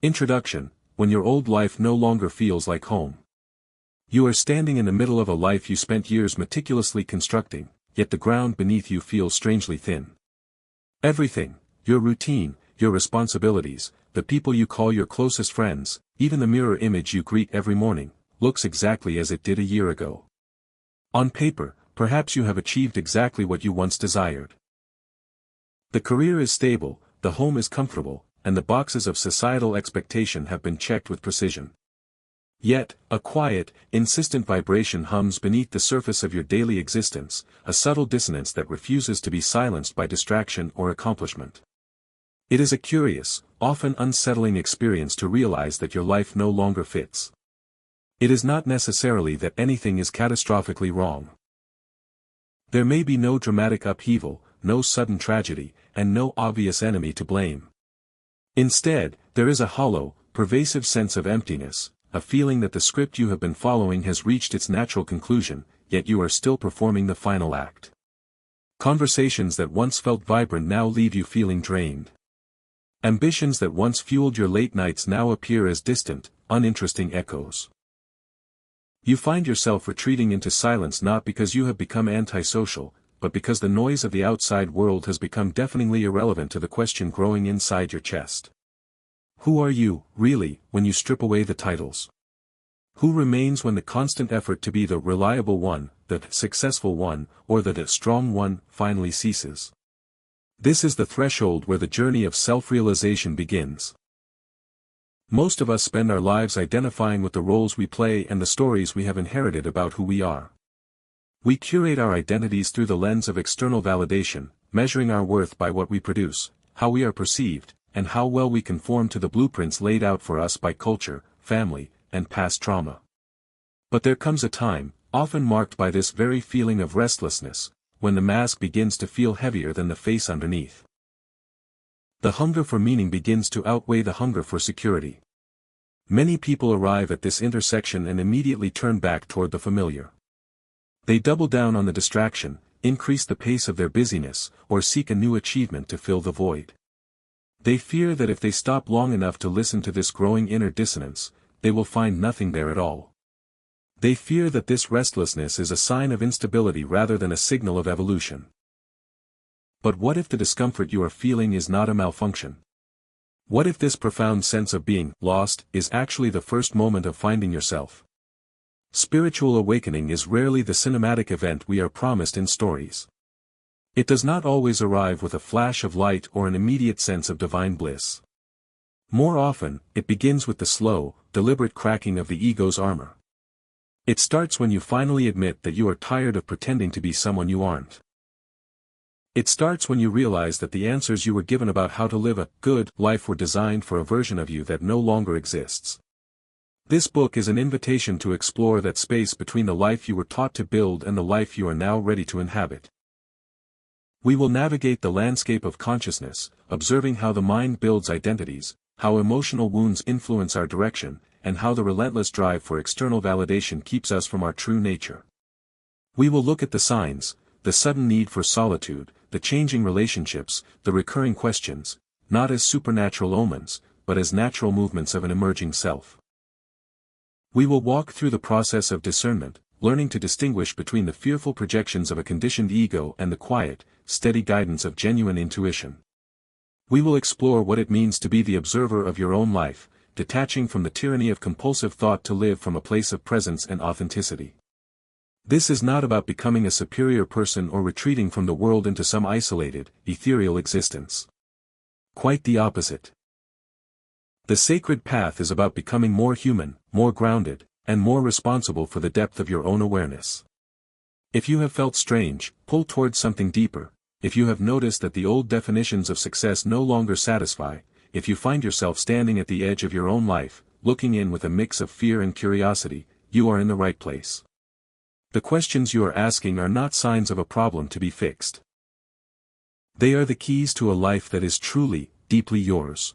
Introduction. When your old life no longer feels like home. You are standing in the middle of a life you spent years meticulously constructing, yet the ground beneath you feels strangely thin. Everything, your routine, your responsibilities, the people you call your closest friends, even the mirror image you greet every morning, looks exactly as it did a year ago. On paper, perhaps you have achieved exactly what you once desired. The career is stable, the home is comfortable, and the boxes of societal expectation have been checked with precision. Yet, a quiet, insistent vibration hums beneath the surface of your daily existence, a subtle dissonance that refuses to be silenced by distraction or accomplishment. It is a curious, often unsettling experience to realize that your life no longer fits. It is not necessarily that anything is catastrophically wrong. There may be no dramatic upheaval, no sudden tragedy, and no obvious enemy to blame. Instead, there is a hollow, pervasive sense of emptiness, a feeling that the script you have been following has reached its natural conclusion, yet you are still performing the final act. Conversations that once felt vibrant now leave you feeling drained. Ambitions that once fueled your late nights now appear as distant, uninteresting echoes. You find yourself retreating into silence not because you have become antisocial, but because the noise of the outside world has become deafeningly irrelevant to the question growing inside your chest. Who are you, really, when you strip away the titles? Who remains when the constant effort to be the reliable one, the successful one, or the strong one, finally ceases? This is the threshold where the journey of self-realization begins. Most of us spend our lives identifying with the roles we play and the stories we have inherited about who we are. We curate our identities through the lens of external validation, measuring our worth by what we produce, how we are perceived, and how well we conform to the blueprints laid out for us by culture, family, and past trauma. But there comes a time, often marked by this very feeling of restlessness, when the mask begins to feel heavier than the face underneath. The hunger for meaning begins to outweigh the hunger for security. Many people arrive at this intersection and immediately turn back toward the familiar. They double down on the distraction, increase the pace of their busyness, or seek a new achievement to fill the void. They fear that if they stop long enough to listen to this growing inner dissonance, they will find nothing there at all. They fear that this restlessness is a sign of instability rather than a signal of evolution. But what if the discomfort you are feeling is not a malfunction? What if this profound sense of being lost is actually the first moment of finding yourself? Spiritual awakening is rarely the cinematic event we are promised in stories. It does not always arrive with a flash of light or an immediate sense of divine bliss. More often, it begins with the slow, deliberate cracking of the ego's armor. It starts when you finally admit that you are tired of pretending to be someone you aren't. It starts when you realize that the answers you were given about how to live a good life were designed for a version of you that no longer exists. This book is an invitation to explore that space between the life you were taught to build and the life you are now ready to inhabit. We will navigate the landscape of consciousness, observing how the mind builds identities, how emotional wounds influence our direction, and how the relentless drive for external validation keeps us from our true nature. We will look at the signs, the sudden need for solitude, the changing relationships, the recurring questions, not as supernatural omens, but as natural movements of an emerging self. We will walk through the process of discernment, learning to distinguish between the fearful projections of a conditioned ego and the quiet, steady guidance of genuine intuition. We will explore what it means to be the observer of your own life, detaching from the tyranny of compulsive thought to live from a place of presence and authenticity. This is not about becoming a superior person or retreating from the world into some isolated, ethereal existence. Quite the opposite. The sacred path is about becoming more human, more grounded, and more responsible for the depth of your own awareness. If you have felt strange, pull towards something deeper. If you have noticed that the old definitions of success no longer satisfy, if you find yourself standing at the edge of your own life, looking in with a mix of fear and curiosity, you are in the right place. The questions you are asking are not signs of a problem to be fixed. They are the keys to a life that is truly, deeply yours.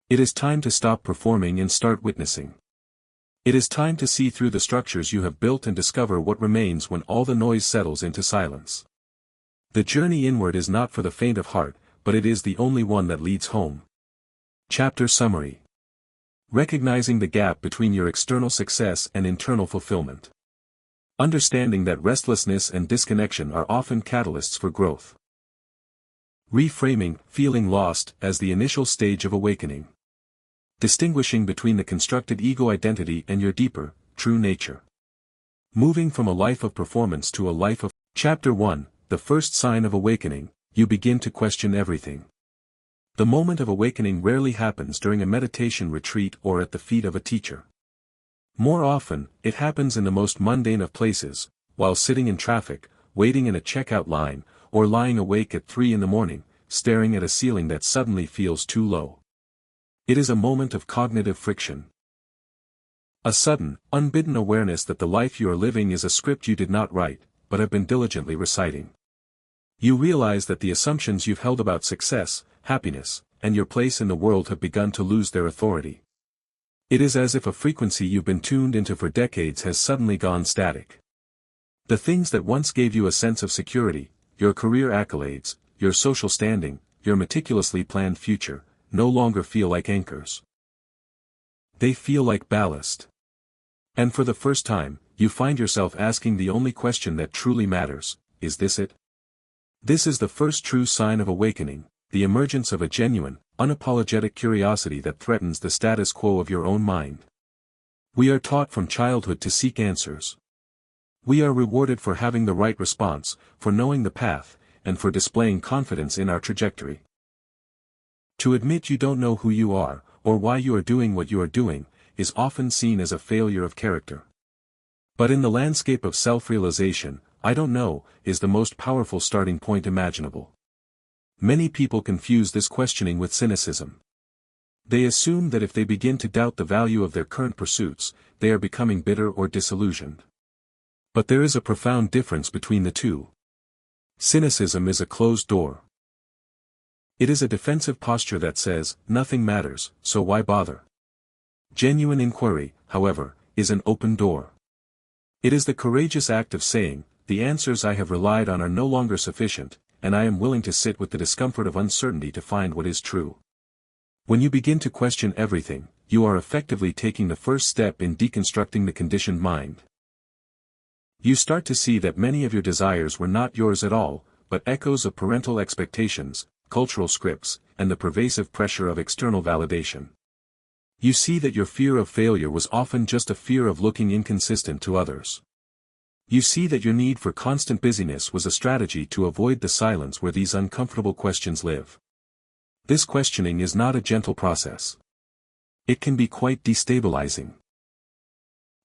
It is time to stop performing and start witnessing. It is time to see through the structures you have built and discover what remains when all the noise settles into silence. The journey inward is not for the faint of heart, but it is the only one that leads home. Chapter Summary. Recognizing the gap between your external success and internal fulfillment. Understanding that restlessness and disconnection are often catalysts for growth. Reframing feeling lost as the initial stage of awakening. Distinguishing between the constructed ego identity and your deeper, true nature. Moving from a life of performance to a life of. Chapter 1, the first sign of awakening, you begin to question everything. The moment of awakening rarely happens during a meditation retreat or at the feet of a teacher. More often, it happens in the most mundane of places, while sitting in traffic, waiting in a checkout line, or lying awake at 3 a.m, staring at a ceiling that suddenly feels too low. It is a moment of cognitive friction. A sudden, unbidden awareness that the life you are living is a script you did not write, but have been diligently reciting. You realize that the assumptions you've held about success, happiness, and your place in the world have begun to lose their authority. It is as if a frequency you've been tuned into for decades has suddenly gone static. The things that once gave you a sense of security, your career accolades, your social standing, your meticulously planned future, no longer feel like anchors. They feel like ballast. And for the first time, you find yourself asking the only question that truly matters: is this it? This is the first true sign of awakening, the emergence of a genuine, unapologetic curiosity that threatens the status quo of your own mind. We are taught from childhood to seek answers. We are rewarded for having the right response, for knowing the path, and for displaying confidence in our trajectory. To admit you don't know who you are, or why you are doing what you are doing, is often seen as a failure of character. But in the landscape of self-realization, "I don't know" is the most powerful starting point imaginable. Many people confuse this questioning with cynicism. They assume that if they begin to doubt the value of their current pursuits, they are becoming bitter or disillusioned. But there is a profound difference between the two. Cynicism is a closed door. It is a defensive posture that says, "Nothing matters, so why bother?" Genuine inquiry, however, is an open door. It is the courageous act of saying, "The answers I have relied on are no longer sufficient, and I am willing to sit with the discomfort of uncertainty to find what is true." When you begin to question everything, you are effectively taking the first step in deconstructing the conditioned mind. You start to see that many of your desires were not yours at all, but echoes of parental expectations, cultural scripts, and the pervasive pressure of external validation. You see that your fear of failure was often just a fear of looking inconsistent to others. You see that your need for constant busyness was a strategy to avoid the silence where these uncomfortable questions live. This questioning is not a gentle process. It can be quite destabilizing.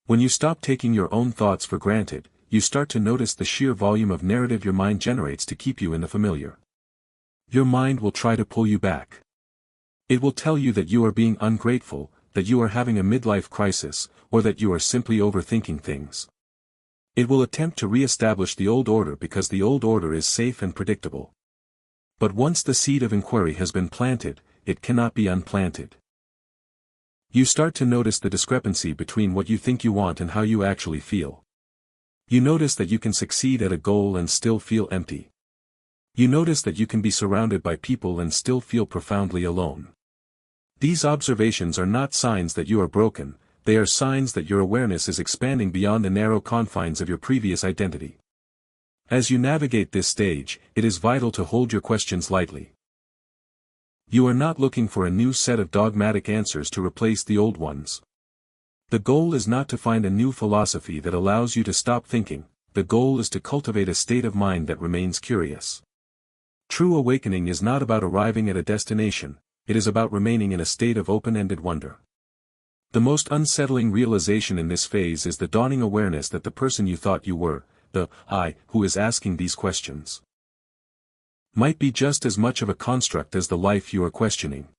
When you stop taking your own thoughts for granted, you start to notice the sheer volume of narrative your mind generates to keep you in the familiar. Your mind will try to pull you back. It will tell you that you are being ungrateful, that you are having a midlife crisis, or that you are simply overthinking things. It will attempt to re-establish the old order because the old order is safe and predictable. But once the seed of inquiry has been planted, it cannot be unplanted. You start to notice the discrepancy between what you think you want and how you actually feel. You notice that you can succeed at a goal and still feel empty. You notice that you can be surrounded by people and still feel profoundly alone. These observations are not signs that you are broken, they are signs that your awareness is expanding beyond the narrow confines of your previous identity. As you navigate this stage, it is vital to hold your questions lightly. You are not looking for a new set of dogmatic answers to replace the old ones. The goal is not to find a new philosophy that allows you to stop thinking, the goal is to cultivate a state of mind that remains curious. True awakening is not about arriving at a destination, it is about remaining in a state of open-ended wonder. The most unsettling realization in this phase is the dawning awareness that the person you thought you were, the I who is asking these questions, might be just as much of a construct as the life you are questioning.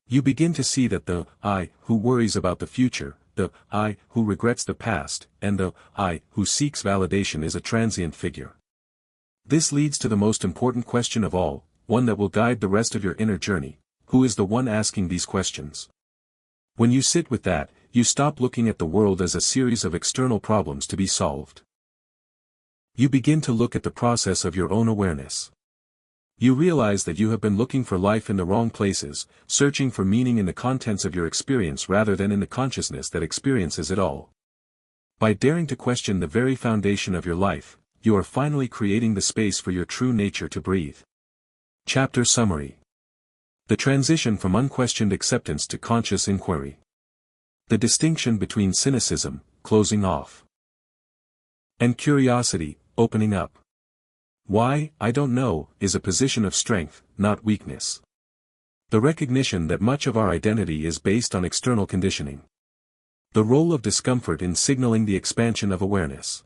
You begin to see that the I who worries about the future, the I who regrets the past, and the I who seeks validation is a transient figure. This leads to the most important question of all, one that will guide the rest of your inner journey: who is the one asking these questions? When you sit with that, you stop looking at the world as a series of external problems to be solved. You begin to look at the process of your own awareness. You realize that you have been looking for life in the wrong places, searching for meaning in the contents of your experience rather than in the consciousness that experiences it all. By daring to question the very foundation of your life, you are finally creating the space for your true nature to breathe. Chapter Summary. The transition from unquestioned acceptance to conscious inquiry. The distinction between cynicism, closing off, and curiosity, opening up. Why, I don't know, is a position of strength, not weakness. The recognition that much of our identity is based on external conditioning. The role of discomfort in signaling the expansion of awareness.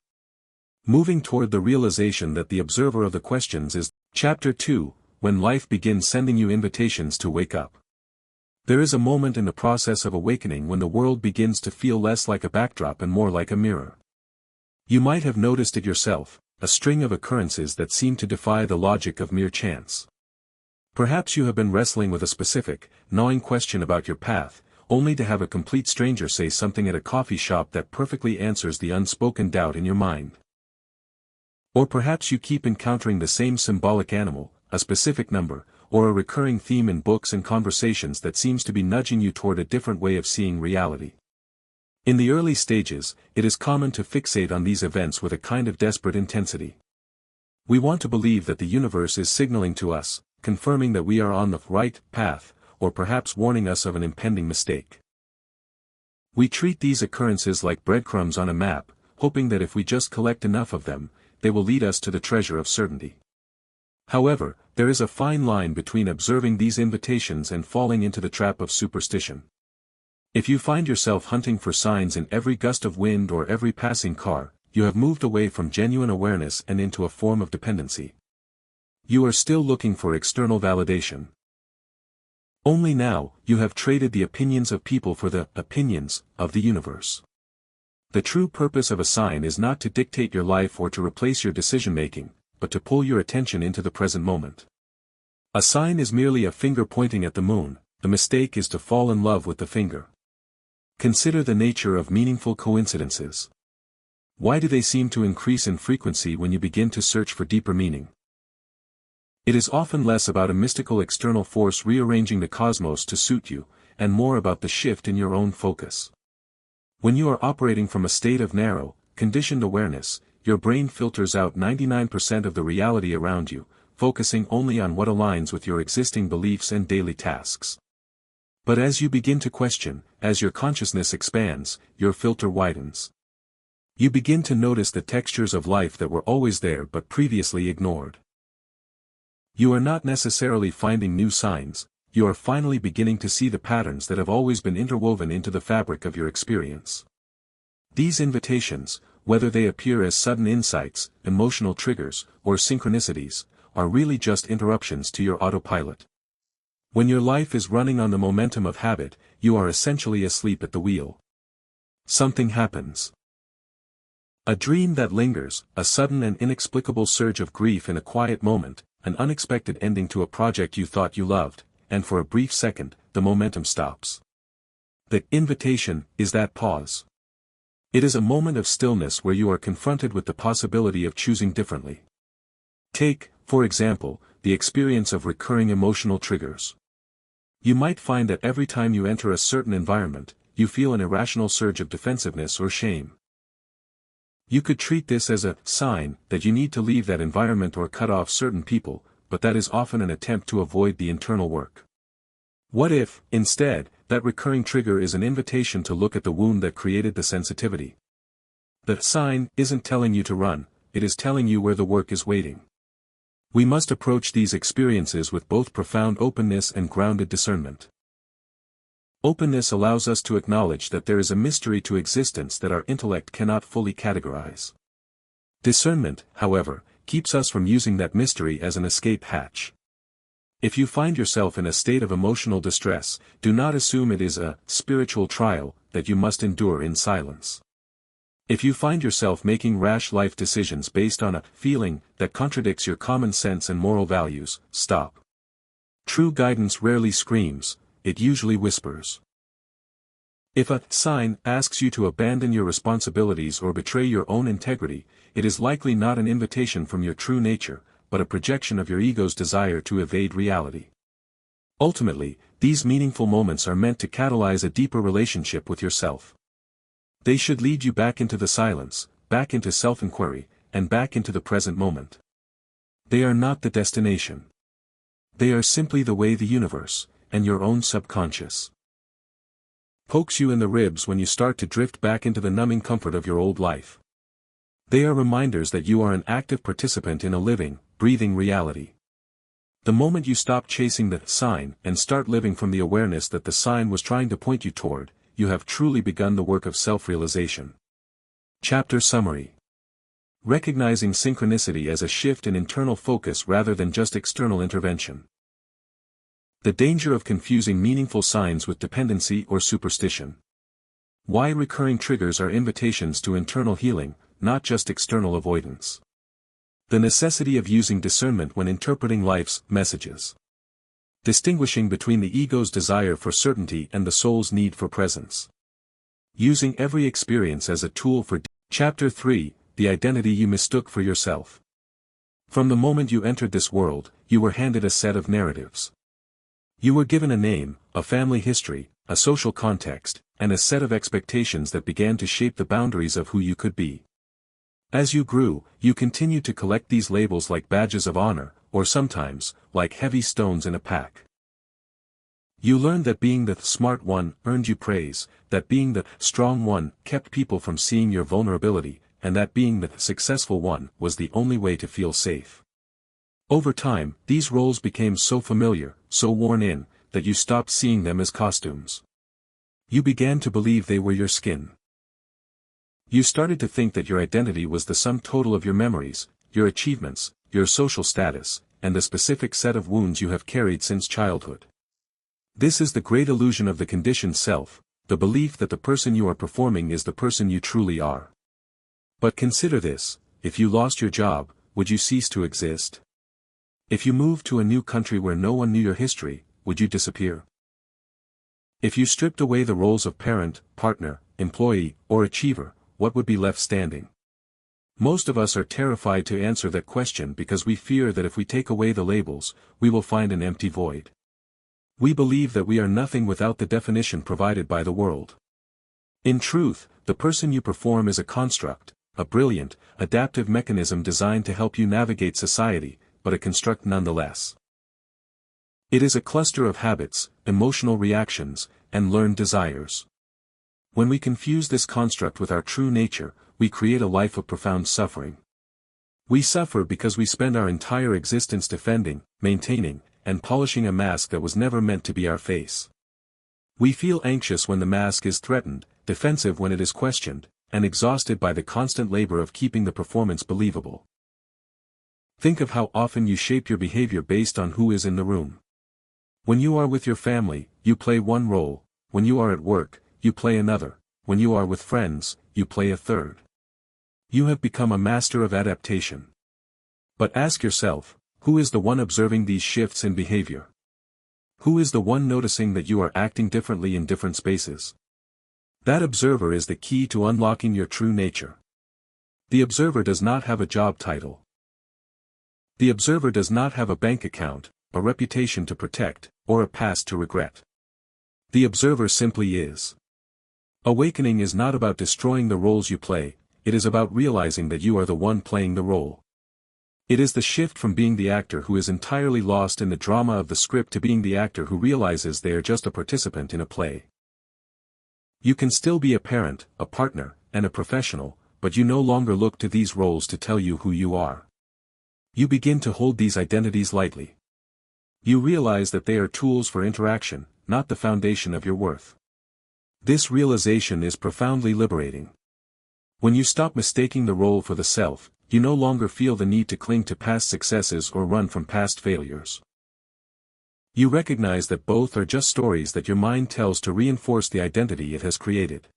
Moving toward the realization that the observer of the questions is. Chapter 2, when life begins sending you invitations to wake up. There is a moment in the process of awakening when the world begins to feel less like a backdrop and more like a mirror. You might have noticed it yourself, a string of occurrences that seem to defy the logic of mere chance. Perhaps you have been wrestling with a specific, gnawing question about your path, only to have a complete stranger say something at a coffee shop that perfectly answers the unspoken doubt in your mind. Or perhaps you keep encountering the same symbolic animal, a specific number, or a recurring theme in books and conversations that seems to be nudging you toward a different way of seeing reality. In the early stages, it is common to fixate on these events with a kind of desperate intensity. We want to believe that the universe is signaling to us, confirming that we are on the right path, or perhaps warning us of an impending mistake. We treat these occurrences like breadcrumbs on a map, hoping that if we just collect enough of them, they will lead us to the treasure of certainty. However, there is a fine line between observing these invitations and falling into the trap of superstition. If you find yourself hunting for signs in every gust of wind or every passing car, you have moved away from genuine awareness and into a form of dependency. You are still looking for external validation. Only now, you have traded the opinions of people for the opinions of the universe. The true purpose of a sign is not to dictate your life or to replace your decision-making, but to pull your attention into the present moment. A sign is merely a finger pointing at the moon, the mistake is to fall in love with the finger. Consider the nature of meaningful coincidences. Why do they seem to increase in frequency when you begin to search for deeper meaning? It is often less about a mystical external force rearranging the cosmos to suit you, and more about the shift in your own focus. When you are operating from a state of narrow, conditioned awareness, your brain filters out 99% of the reality around you, focusing only on what aligns with your existing beliefs and daily tasks. But as you begin to question, as your consciousness expands, your filter widens. You begin to notice the textures of life that were always there but previously ignored. You are not necessarily finding new signs, you are finally beginning to see the patterns that have always been interwoven into the fabric of your experience. These invitations, whether they appear as sudden insights, emotional triggers, or synchronicities, are really just interruptions to your autopilot. When your life is running on the momentum of habit, you are essentially asleep at the wheel. Something happens. A dream that lingers, a sudden and inexplicable surge of grief in a quiet moment, an unexpected ending to a project you thought you loved, and for a brief second, the momentum stops. The invitation is that pause. It is a moment of stillness where you are confronted with the possibility of choosing differently. Take, for example, the experience of recurring emotional triggers. You might find that every time you enter a certain environment, you feel an irrational surge of defensiveness or shame. You could treat this as a sign that you need to leave that environment or cut off certain people, but that is often an attempt to avoid the internal work. What if, instead, that recurring trigger is an invitation to look at the wound that created the sensitivity? The sign isn't telling you to run, it is telling you where the work is waiting. We must approach these experiences with both profound openness and grounded discernment. Openness allows us to acknowledge that there is a mystery to existence that our intellect cannot fully categorize. Discernment, however, keeps us from using that mystery as an escape hatch. If you find yourself in a state of emotional distress, do not assume it is a spiritual trial that you must endure in silence. If you find yourself making rash life decisions based on a feeling that contradicts your common sense and moral values, stop. True guidance rarely screams, it usually whispers. If a sign asks you to abandon your responsibilities or betray your own integrity, it is likely not an invitation from your true nature, but a projection of your ego's desire to evade reality. Ultimately, these meaningful moments are meant to catalyze a deeper relationship with yourself. They should lead you back into the silence, back into self-inquiry, and back into the present moment. They are not the destination. They are simply the way the universe, and your own subconscious, pokes you in the ribs when you start to drift back into the numbing comfort of your old life. They are reminders that you are an active participant in a living, breathing reality. The moment you stop chasing the sign and start living from the awareness that the sign was trying to point you toward, you have truly begun the work of self-realization. Chapter Summary. Recognizing synchronicity as a shift in internal focus rather than just external intervention. The danger of confusing meaningful signs with dependency or superstition. Why recurring triggers are invitations to internal healing, not just external avoidance. The necessity of using discernment when interpreting life's messages. Distinguishing between the ego's desire for certainty and the soul's need for presence. Using every experience as a tool for Chapter 3, the identity you mistook for yourself. From the moment you entered this world, you were handed a set of narratives. You were given a name, a family history, a social context, and a set of expectations that began to shape the boundaries of who you could be. As you grew, you continued to collect these labels like badges of honor, or sometimes, like heavy stones in a pack. You learned that being the smart one earned you praise, that being the strong one kept people from seeing your vulnerability, and that being the successful one was the only way to feel safe. Over time, these roles became so familiar, so worn in, that you stopped seeing them as costumes. You began to believe they were your skin. You started to think that your identity was the sum total of your memories, your achievements, your social status, and the specific set of wounds you have carried since childhood. This is the great illusion of the conditioned self, the belief that the person you are performing is the person you truly are. But consider this: if you lost your job, would you cease to exist? If you moved to a new country where no one knew your history, would you disappear? If you stripped away the roles of parent, partner, employee, or achiever, what would be left standing? Most of us are terrified to answer that question because we fear that if we take away the labels, we will find an empty void. We believe that we are nothing without the definition provided by the world. In truth, the person you perform is a construct, a brilliant, adaptive mechanism designed to help you navigate society, but a construct nonetheless. It is a cluster of habits, emotional reactions, and learned desires. When we confuse this construct with our true nature, we create a life of profound suffering. We suffer because we spend our entire existence defending, maintaining, and polishing a mask that was never meant to be our face. We feel anxious when the mask is threatened, defensive when it is questioned, and exhausted by the constant labor of keeping the performance believable. Think of how often you shape your behavior based on who is in the room. When you are with your family, you play one role; when you are at work, you play another; when you are with friends, you play a third. You have become a master of adaptation. But ask yourself, who is the one observing these shifts in behavior? Who is the one noticing that you are acting differently in different spaces? That observer is the key to unlocking your true nature. The observer does not have a job title. The observer does not have a bank account, a reputation to protect, or a past to regret. The observer simply is. Awakening is not about destroying the roles you play, it is about realizing that you are the one playing the role. It is the shift from being the actor who is entirely lost in the drama of the script to being the actor who realizes they are just a participant in a play. You can still be a parent, a partner, and a professional, but you no longer look to these roles to tell you who you are. You begin to hold these identities lightly. You realize that they are tools for interaction, not the foundation of your worth. This realization is profoundly liberating. When you stop mistaking the role for the self, you no longer feel the need to cling to past successes or run from past failures. You recognize that both are just stories that your mind tells to reinforce the identity it has created.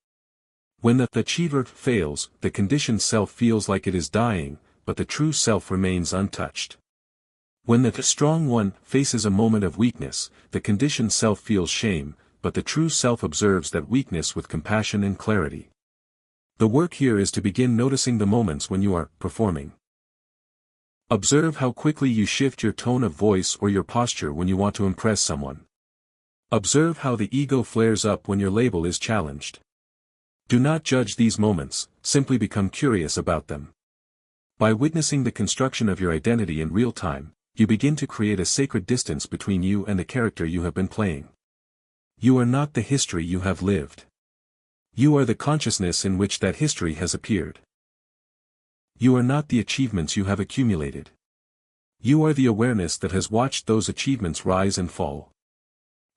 When the achiever fails, the conditioned self feels like it is dying, but the true self remains untouched. When the strong one faces a moment of weakness, the conditioned self feels shame, but the true self observes that weakness with compassion and clarity. The work here is to begin noticing the moments when you are performing. Observe how quickly you shift your tone of voice or your posture when you want to impress someone. Observe how the ego flares up when your label is challenged. Do not judge these moments, simply become curious about them. By witnessing the construction of your identity in real time, you begin to create a sacred distance between you and the character you have been playing. You are not the history you have lived. You are the consciousness in which that history has appeared. You are not the achievements you have accumulated. You are the awareness that has watched those achievements rise and fall.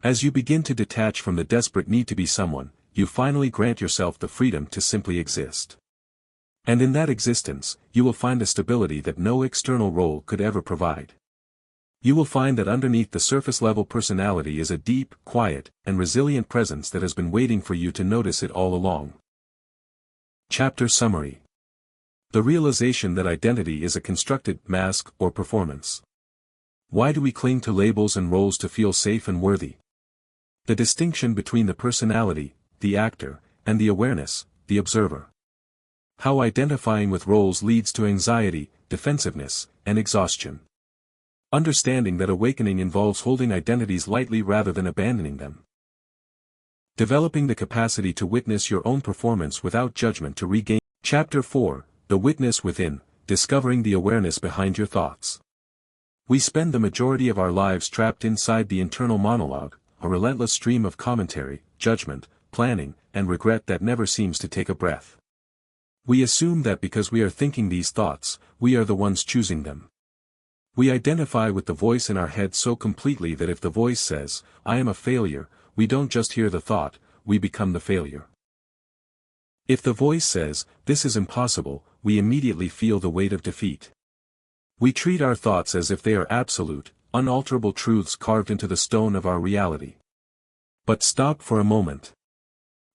As you begin to detach from the desperate need to be someone, you finally grant yourself the freedom to simply exist. And in that existence, you will find a stability that no external role could ever provide. You will find that underneath the surface-level personality is a deep, quiet, and resilient presence that has been waiting for you to notice it all along. Chapter Summary. The realization that identity is a constructed mask or performance. Why do we cling to labels and roles to feel safe and worthy? The distinction between the personality, the actor, and the awareness, the observer. How identifying with roles leads to anxiety, defensiveness, and exhaustion. Understanding that awakening involves holding identities lightly rather than abandoning them. Developing the capacity to witness your own performance without judgment to regain. Chapter 4. The Witness Within, Discovering the Awareness Behind Your Thoughts. We spend the majority of our lives trapped inside the internal monologue, a relentless stream of commentary, judgment, planning, and regret that never seems to take a breath. We assume that because we are thinking these thoughts, we are the ones choosing them. We identify with the voice in our head so completely that if the voice says, "I am a failure," we don't just hear the thought, we become the failure. If the voice says, "This is impossible," we immediately feel the weight of defeat. We treat our thoughts as if they are absolute, unalterable truths carved into the stone of our reality. But stop for a moment.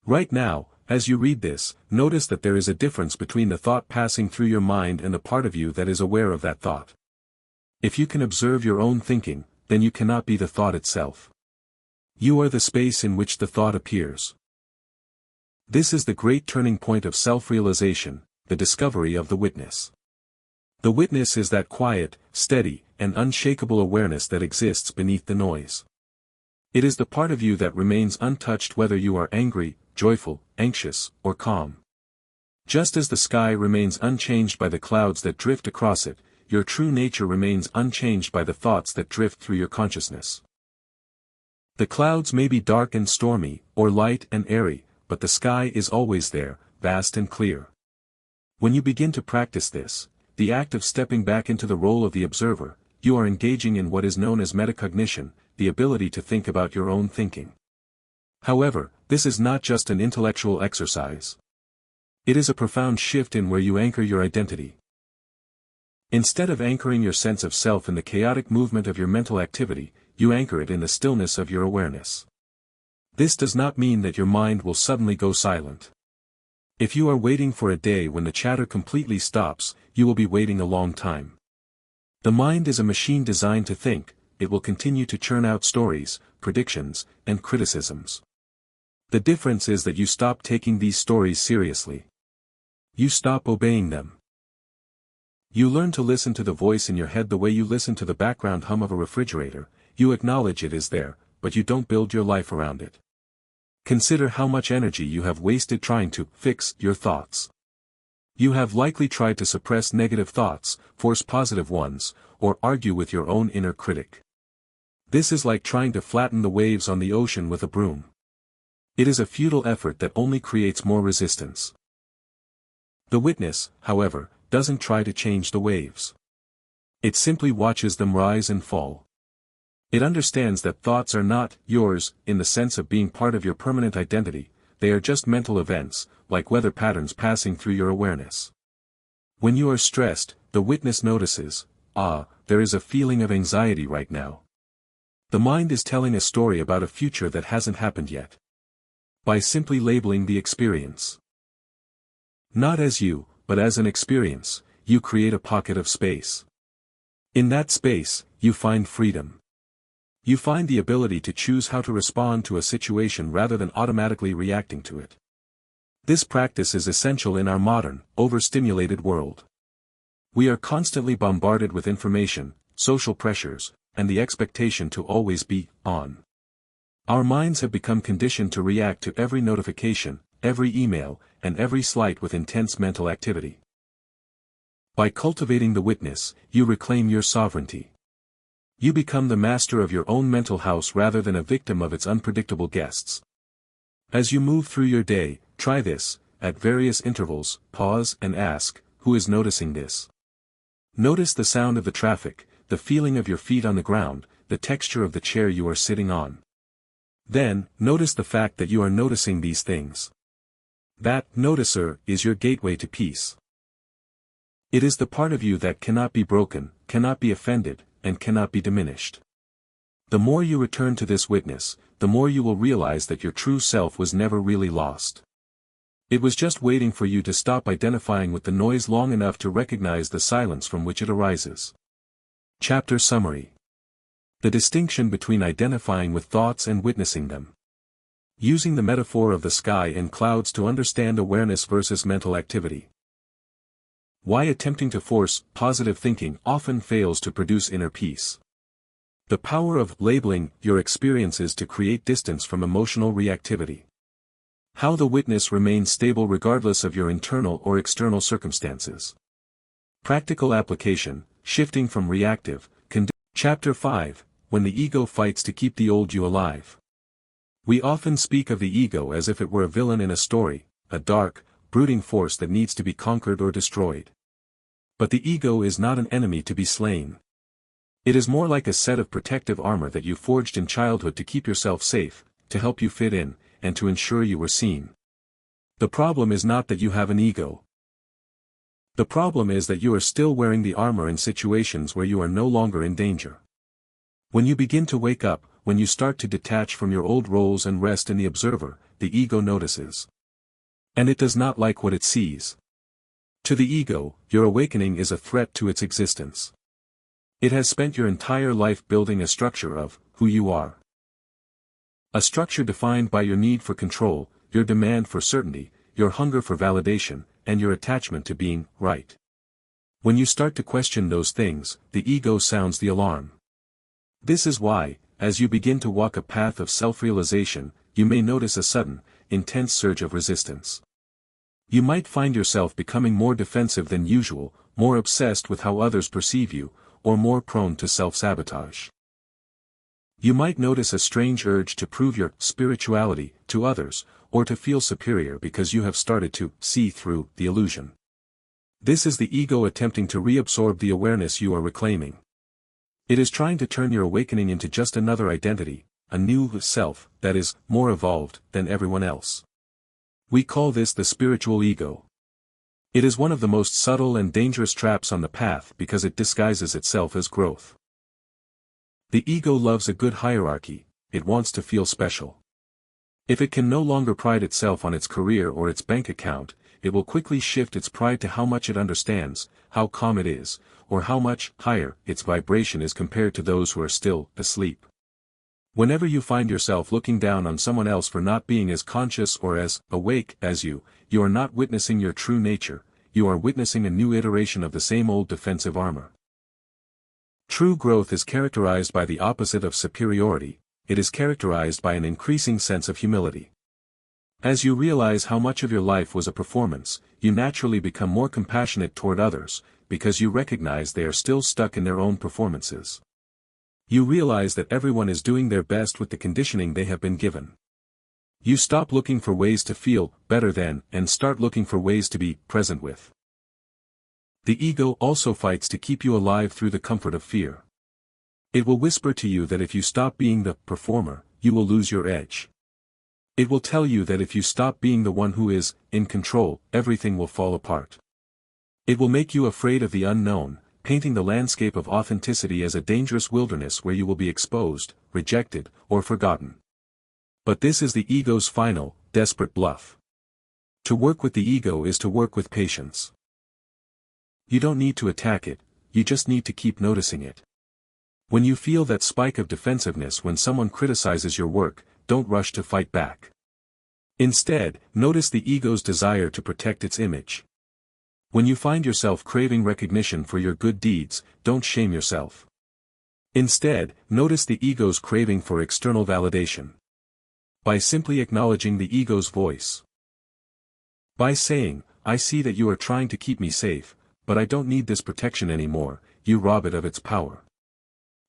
Right now, as you read this, notice that there is a difference between the thought passing through your mind and the part of you that is aware of that thought. If you can observe your own thinking, then you cannot be the thought itself. You are the space in which the thought appears. This is the great turning point of self-realization, the discovery of the witness. The witness is that quiet, steady, and unshakable awareness that exists beneath the noise. It is the part of you that remains untouched whether you are angry, joyful, anxious, or calm. Just as the sky remains unchanged by the clouds that drift across it, your true nature remains unchanged by the thoughts that drift through your consciousness. The clouds may be dark and stormy, or light and airy, but the sky is always there, vast and clear. When you begin to practice this, the act of stepping back into the role of the observer, you are engaging in what is known as metacognition, the ability to think about your own thinking. However, this is not just an intellectual exercise. It is a profound shift in where you anchor your identity. Instead of anchoring your sense of self in the chaotic movement of your mental activity, you anchor it in the stillness of your awareness. This does not mean that your mind will suddenly go silent. If you are waiting for a day when the chatter completely stops, you will be waiting a long time. The mind is a machine designed to think, it will continue to churn out stories, predictions, and criticisms. The difference is that you stop taking these stories seriously. You stop obeying them. You learn to listen to the voice in your head the way you listen to the background hum of a refrigerator. You acknowledge it is there, but you don't build your life around it. Consider how much energy you have wasted trying to fix your thoughts. You have likely tried to suppress negative thoughts, force positive ones, or argue with your own inner critic. This is like trying to flatten the waves on the ocean with a broom. It is a futile effort that only creates more resistance. The witness, however, doesn't try to change the waves. It simply watches them rise and fall. It understands that thoughts are not yours, in the sense of being part of your permanent identity, they are just mental events, like weather patterns passing through your awareness. When you are stressed, the witness notices, there is a feeling of anxiety right now. The mind is telling a story about a future that hasn't happened yet. By simply labeling the experience, not as you, but as an experience, you create a pocket of space. In that space, you find freedom. You find the ability to choose how to respond to a situation rather than automatically reacting to it. This practice is essential in our modern, overstimulated world. We are constantly bombarded with information, social pressures, and the expectation to always be on. Our minds have become conditioned to react to every notification, every email, and every slight with intense mental activity. By cultivating the witness, you reclaim your sovereignty. You become the master of your own mental house rather than a victim of its unpredictable guests. As you move through your day, try this: at various intervals, pause and ask, who is noticing this? Notice the sound of the traffic, the feeling of your feet on the ground, the texture of the chair you are sitting on. Then, notice the fact that you are noticing these things. That noticer is your gateway to peace. It is the part of you that cannot be broken, cannot be offended, and cannot be diminished. The more you return to this witness, the more you will realize that your true self was never really lost. It was just waiting for you to stop identifying with the noise long enough to recognize the silence from which it arises. Chapter Summary. The distinction between identifying with thoughts and witnessing them. Using the metaphor of the sky and clouds to understand awareness versus mental activity. Why attempting to force positive thinking often fails to produce inner peace. The power of labeling your experiences to create distance from emotional reactivity. How the witness remains stable regardless of your internal or external circumstances. Practical application, shifting from reactive. Chapter 5, when the ego fights to keep the old you alive. We often speak of the ego as if it were a villain in a story, a dark, brooding force that needs to be conquered or destroyed. But the ego is not an enemy to be slain. It is more like a set of protective armor that you forged in childhood to keep yourself safe, to help you fit in, and to ensure you were seen. The problem is not that you have an ego. The problem is that you are still wearing the armor in situations where you are no longer in danger. When you begin to wake up, when you start to detach from your old roles and rest in the observer, the ego notices. And it does not like what it sees. To the ego, your awakening is a threat to its existence. It has spent your entire life building a structure of who you are. A structure defined by your need for control, your demand for certainty, your hunger for validation, and your attachment to being right. When you start to question those things, the ego sounds the alarm. This is why, as you begin to walk a path of self-realization, you may notice a sudden, intense surge of resistance. You might find yourself becoming more defensive than usual, more obsessed with how others perceive you, or more prone to self-sabotage. You might notice a strange urge to prove your spirituality to others, or to feel superior because you have started to see through the illusion. This is the ego attempting to reabsorb the awareness you are reclaiming. It is trying to turn your awakening into just another identity, a new self that is more evolved than everyone else. We call this the spiritual ego. It is one of the most subtle and dangerous traps on the path because it disguises itself as growth. The ego loves a good hierarchy, it wants to feel special. If it can no longer pride itself on its career or its bank account, it will quickly shift its pride to how much it understands, how calm it is, or how much higher its vibration is compared to those who are still asleep. Whenever you find yourself looking down on someone else for not being as conscious or as awake as you are not witnessing your true nature, you are witnessing a new iteration of the same old defensive armor. True growth is characterized by the opposite of superiority, it is characterized by an increasing sense of humility. As you realize how much of your life was a performance, you naturally become more compassionate toward others, because you recognize they are still stuck in their own performances. You realize that everyone is doing their best with the conditioning they have been given. You stop looking for ways to feel better than and start looking for ways to be present with. The ego also fights to keep you alive through the comfort of fear. It will whisper to you that if you stop being the performer, you will lose your edge. It will tell you that if you stop being the one who is in control, everything will fall apart. It will make you afraid of the unknown, painting the landscape of authenticity as a dangerous wilderness where you will be exposed, rejected, or forgotten. But this is the ego's final, desperate bluff. To work with the ego is to work with patience. You don't need to attack it, you just need to keep noticing it. When you feel that spike of defensiveness when someone criticizes your work, don't rush to fight back. Instead, notice the ego's desire to protect its image. When you find yourself craving recognition for your good deeds, don't shame yourself. Instead, notice the ego's craving for external validation. By simply acknowledging the ego's voice. By saying, "I see that you are trying to keep me safe, but I don't need this protection anymore," you rob it of its power.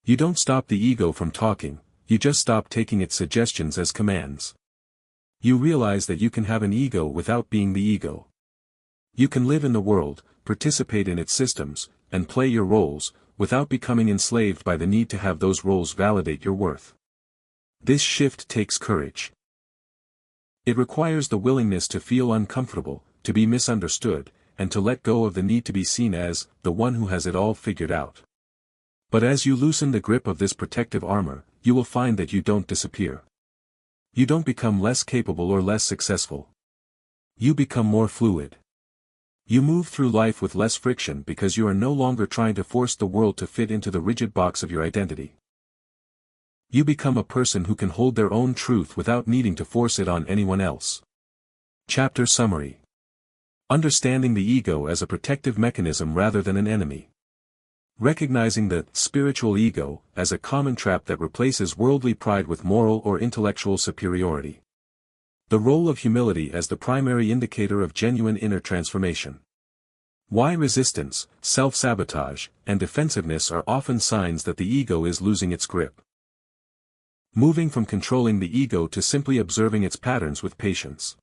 You don't stop the ego from talking, you just stop taking its suggestions as commands. You realize that you can have an ego without being the ego. You can live in the world, participate in its systems, and play your roles, without becoming enslaved by the need to have those roles validate your worth. This shift takes courage. It requires the willingness to feel uncomfortable, to be misunderstood, and to let go of the need to be seen as the one who has it all figured out. But as you loosen the grip of this protective armor, you will find that you don't disappear. You don't become less capable or less successful. You become more fluid. You move through life with less friction because you are no longer trying to force the world to fit into the rigid box of your identity. You become a person who can hold their own truth without needing to force it on anyone else. Chapter Summary. Understanding the ego as a protective mechanism rather than an enemy. Recognizing the spiritual ego as a common trap that replaces worldly pride with moral or intellectual superiority. The role of humility as the primary indicator of genuine inner transformation. Why resistance, self-sabotage, and defensiveness are often signs that the ego is losing its grip. Moving from controlling the ego to simply observing its patterns with patience.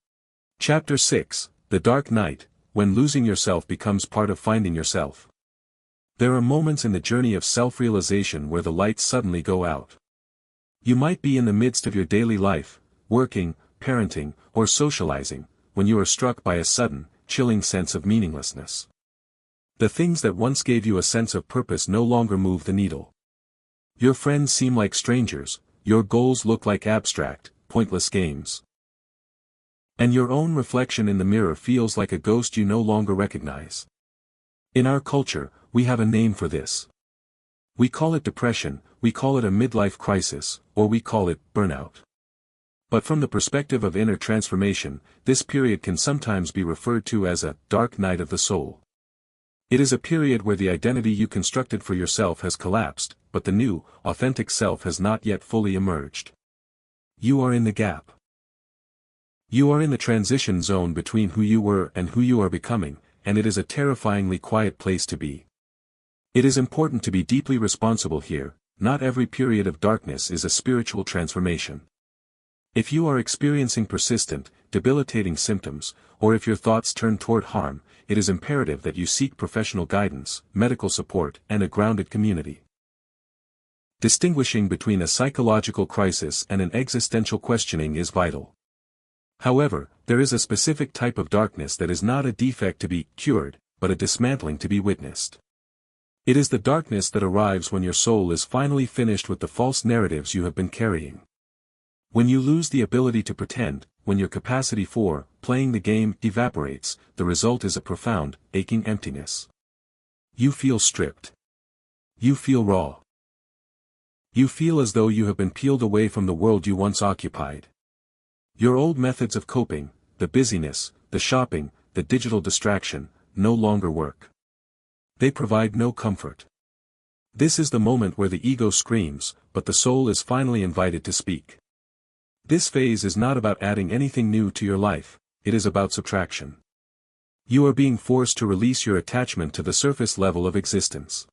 Chapter 6, The Dark Night, when losing yourself becomes part of finding yourself. There are moments in the journey of self-realization where the lights suddenly go out. You might be in the midst of your daily life, working, parenting, or socializing, when you are struck by a sudden, chilling sense of meaninglessness. The things that once gave you a sense of purpose no longer move the needle. Your friends seem like strangers, your goals look like abstract, pointless games. And your own reflection in the mirror feels like a ghost you no longer recognize. In our culture, we have a name for this. We call it depression, we call it a midlife crisis, or we call it burnout. But from the perspective of inner transformation, this period can sometimes be referred to as a dark night of the soul. It is a period where the identity you constructed for yourself has collapsed, but the new, authentic self has not yet fully emerged. You are in the gap. You are in the transition zone between who you were and who you are becoming, and it is a terrifyingly quiet place to be. It is important to be deeply responsible here. Not every period of darkness is a spiritual transformation. If you are experiencing persistent, debilitating symptoms, or if your thoughts turn toward harm, it is imperative that you seek professional guidance, medical support, and a grounded community. Distinguishing between a psychological crisis and an existential questioning is vital. However, there is a specific type of darkness that is not a defect to be cured, but a dismantling to be witnessed. It is the darkness that arrives when your soul is finally finished with the false narratives you have been carrying. When you lose the ability to pretend, when your capacity for playing the game evaporates, the result is a profound, aching emptiness. You feel stripped. You feel raw. You feel as though you have been peeled away from the world you once occupied. Your old methods of coping, the busyness, the shopping, the digital distraction, no longer work. They provide no comfort. This is the moment where the ego screams, but the soul is finally invited to speak. This phase is not about adding anything new to your life, it is about subtraction. You are being forced to release your attachment to the surface level of existence.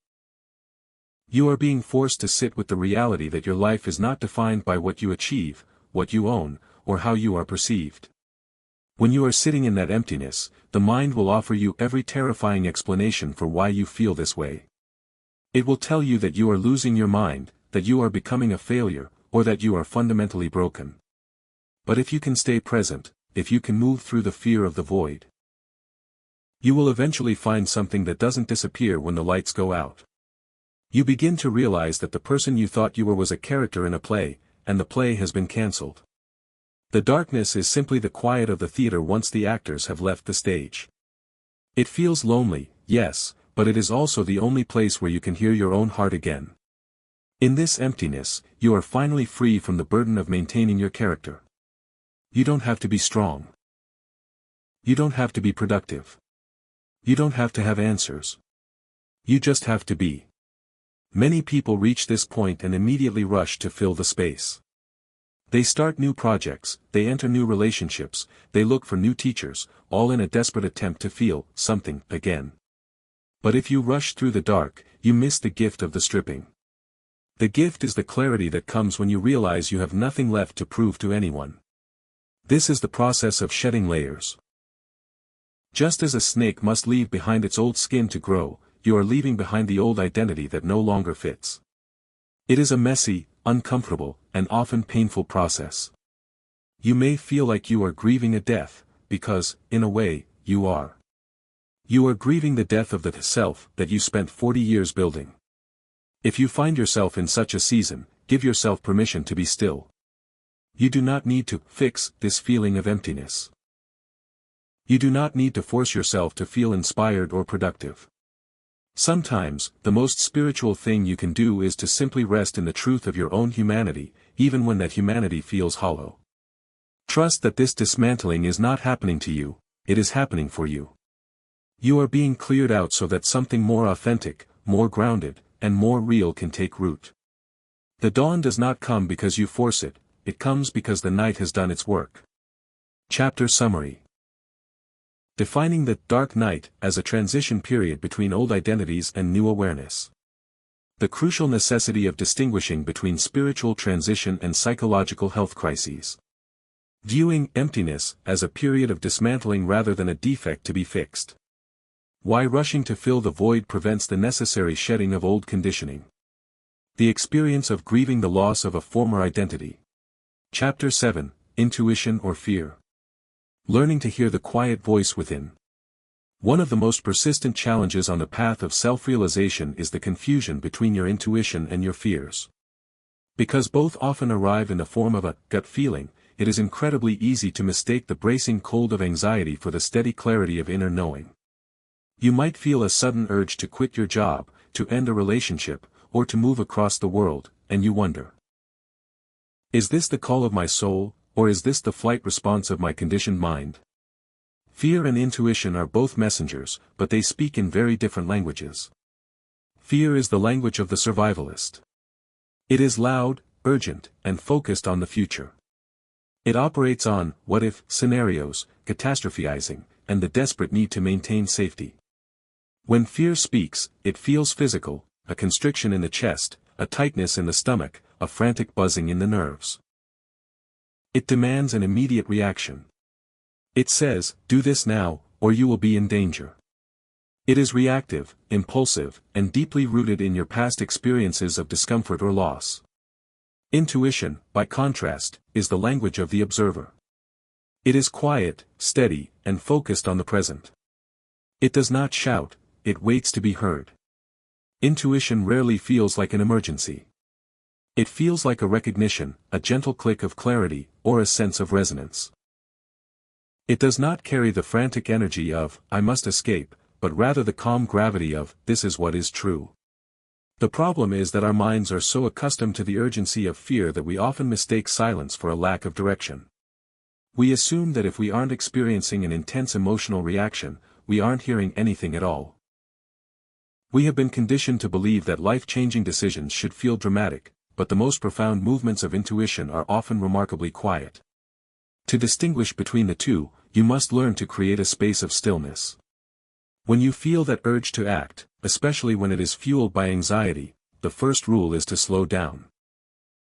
You are being forced to sit with the reality that your life is not defined by what you achieve, what you own, or how you are perceived. When you are sitting in that emptiness, the mind will offer you every terrifying explanation for why you feel this way. It will tell you that you are losing your mind, that you are becoming a failure, or that you are fundamentally broken. But if you can stay present, if you can move through the fear of the void, you will eventually find something that doesn't disappear when the lights go out. You begin to realize that the person you thought you were was a character in a play, and the play has been cancelled. The darkness is simply the quiet of the theater once the actors have left the stage. It feels lonely, yes, but it is also the only place where you can hear your own heart again. In this emptiness, you are finally free from the burden of maintaining your character. You don't have to be strong. You don't have to be productive. You don't have to have answers. You just have to be. Many people reach this point and immediately rush to fill the space. They start new projects, they enter new relationships, they look for new teachers, all in a desperate attempt to feel something again. But if you rush through the dark, you miss the gift of the stripping. The gift is the clarity that comes when you realize you have nothing left to prove to anyone. This is the process of shedding layers. Just as a snake must leave behind its old skin to grow, you are leaving behind the old identity that no longer fits. It is a messy, uncomfortable, and often painful process. You may feel like you are grieving a death, because, in a way, you are. You are grieving the death of the self that you spent 40 years building. If you find yourself in such a season, give yourself permission to be still. You do not need to fix this feeling of emptiness. You do not need to force yourself to feel inspired or productive. Sometimes, the most spiritual thing you can do is to simply rest in the truth of your own humanity, even when that humanity feels hollow. Trust that this dismantling is not happening to you, it is happening for you. You are being cleared out so that something more authentic, more grounded, and more real can take root. The dawn does not come because you force it, it comes because the night has done its work. Chapter Summary. Defining the dark night as a transition period between old identities and new awareness. The crucial necessity of distinguishing between spiritual transition and psychological health crises. Viewing emptiness as a period of dismantling rather than a defect to be fixed. Why rushing to fill the void prevents the necessary shedding of old conditioning. The experience of grieving the loss of a former identity. Chapter 7, Intuition or Fear. Learning to hear the quiet voice within. One of the most persistent challenges on the path of self-realization is the confusion between your intuition and your fears. Because both often arrive in the form of a gut feeling, it is incredibly easy to mistake the bracing cold of anxiety for the steady clarity of inner knowing. You might feel a sudden urge to quit your job, to end a relationship, or to move across the world, and you wonder. Is this the call of my soul, or is this the flight response of my conditioned mind? Fear and intuition are both messengers, but they speak in very different languages. Fear is the language of the survivalist. It is loud, urgent, and focused on the future. It operates on what-if scenarios, catastrophizing, and the desperate need to maintain safety. When fear speaks, it feels physical, a constriction in the chest, a tightness in the stomach, a frantic buzzing in the nerves. It demands an immediate reaction. It says, do this now, or you will be in danger. It is reactive, impulsive, and deeply rooted in your past experiences of discomfort or loss. Intuition, by contrast, is the language of the observer. It is quiet, steady, and focused on the present. It does not shout, it waits to be heard. Intuition rarely feels like an emergency. It feels like a recognition, a gentle click of clarity, or a sense of resonance. It does not carry the frantic energy of, I must escape, but rather the calm gravity of, this is what is true. The problem is that our minds are so accustomed to the urgency of fear that we often mistake silence for a lack of direction. We assume that if we aren't experiencing an intense emotional reaction, we aren't hearing anything at all. We have been conditioned to believe that life-changing decisions should feel dramatic, but the most profound movements of intuition are often remarkably quiet. To distinguish between the two, you must learn to create a space of stillness. When you feel that urge to act, especially when it is fueled by anxiety, the first rule is to slow down.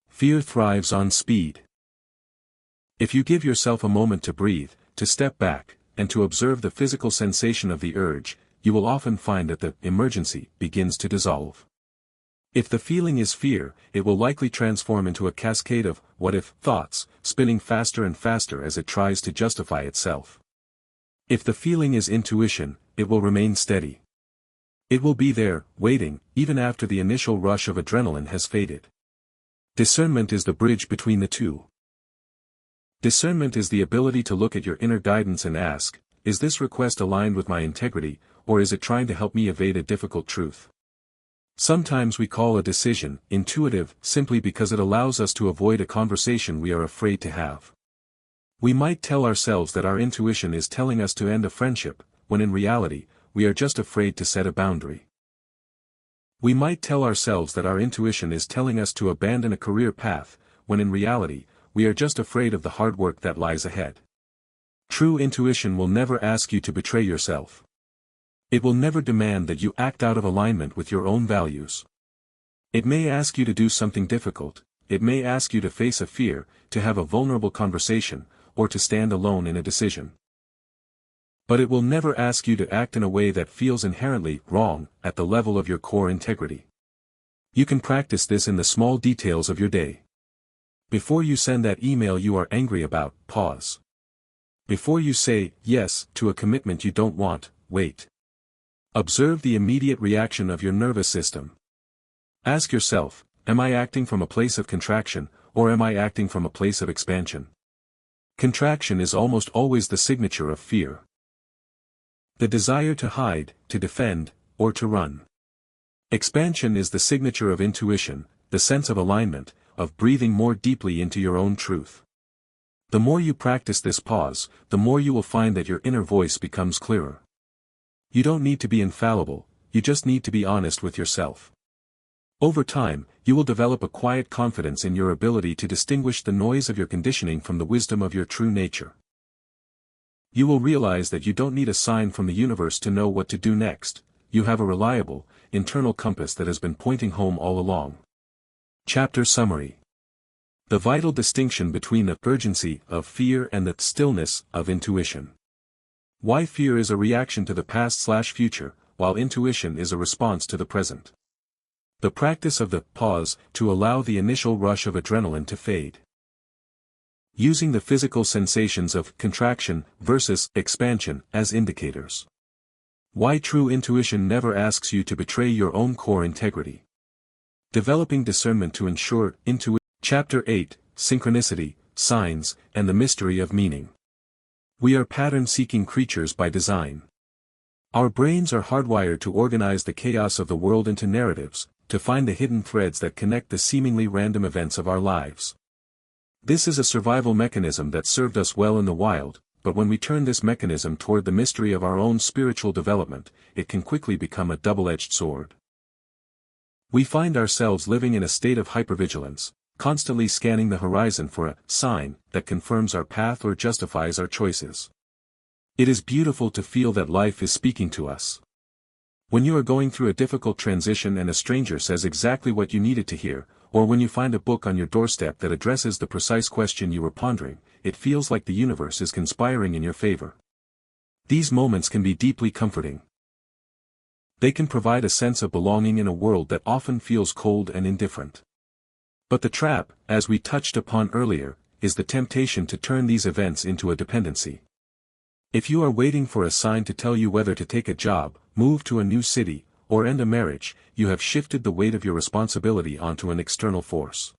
Fear thrives on speed. If you give yourself a moment to breathe, to step back, and to observe the physical sensation of the urge, you will often find that the emergency begins to dissolve. If the feeling is fear, it will likely transform into a cascade of what-if thoughts, spinning faster and faster as it tries to justify itself. If the feeling is intuition, it will remain steady. It will be there, waiting, even after the initial rush of adrenaline has faded. Discernment is the bridge between the two. Discernment is the ability to look at your inner guidance and ask, is this request aligned with my integrity, or is it trying to help me evade a difficult truth? Sometimes we call a decision intuitive simply because it allows us to avoid a conversation we are afraid to have. We might tell ourselves that our intuition is telling us to end a friendship, when in reality, we are just afraid to set a boundary. We might tell ourselves that our intuition is telling us to abandon a career path, when in reality, we are just afraid of the hard work that lies ahead. True intuition will never ask you to betray yourself. It will never demand that you act out of alignment with your own values. It may ask you to do something difficult, it may ask you to face a fear, to have a vulnerable conversation, or to stand alone in a decision. But it will never ask you to act in a way that feels inherently wrong at the level of your core integrity. You can practice this in the small details of your day. Before you send that email you are angry about, pause. Before you say yes to a commitment you don't want, wait. Observe the immediate reaction of your nervous system. Ask yourself, am I acting from a place of contraction, or am I acting from a place of expansion? Contraction is almost always the signature of fear. The desire to hide, to defend, or to run. Expansion is the signature of intuition, the sense of alignment, of breathing more deeply into your own truth. The more you practice this pause, the more you will find that your inner voice becomes clearer. You don't need to be infallible, you just need to be honest with yourself. Over time, you will develop a quiet confidence in your ability to distinguish the noise of your conditioning from the wisdom of your true nature. You will realize that you don't need a sign from the universe to know what to do next, you have a reliable, internal compass that has been pointing home all along. Chapter Summary. The vital distinction between the urgency of fear and the stillness of intuition. Why fear is a reaction to the past/future, while intuition is a response to the present. The practice of the pause to allow the initial rush of adrenaline to fade. Using the physical sensations of contraction versus expansion as indicators. Why true intuition never asks you to betray your own core integrity. Developing discernment to ensure intuition. Chapter 8, Synchronicity, Signs, and the Mystery of Meaning. We are pattern-seeking creatures by design. Our brains are hardwired to organize the chaos of the world into narratives, to find the hidden threads that connect the seemingly random events of our lives. This is a survival mechanism that served us well in the wild, but when we turn this mechanism toward the mystery of our own spiritual development, it can quickly become a double-edged sword. We find ourselves living in a state of hypervigilance, constantly scanning the horizon for a sign that confirms our path or justifies our choices. It is beautiful to feel that life is speaking to us. When you are going through a difficult transition and a stranger says exactly what you needed to hear, or when you find a book on your doorstep that addresses the precise question you were pondering, it feels like the universe is conspiring in your favor. These moments can be deeply comforting. They can provide a sense of belonging in a world that often feels cold and indifferent. But the trap, as we touched upon earlier, is the temptation to turn these events into a dependency. If you are waiting for a sign to tell you whether to take a job, move to a new city, or end a marriage, you have shifted the weight of your responsibility onto an external force.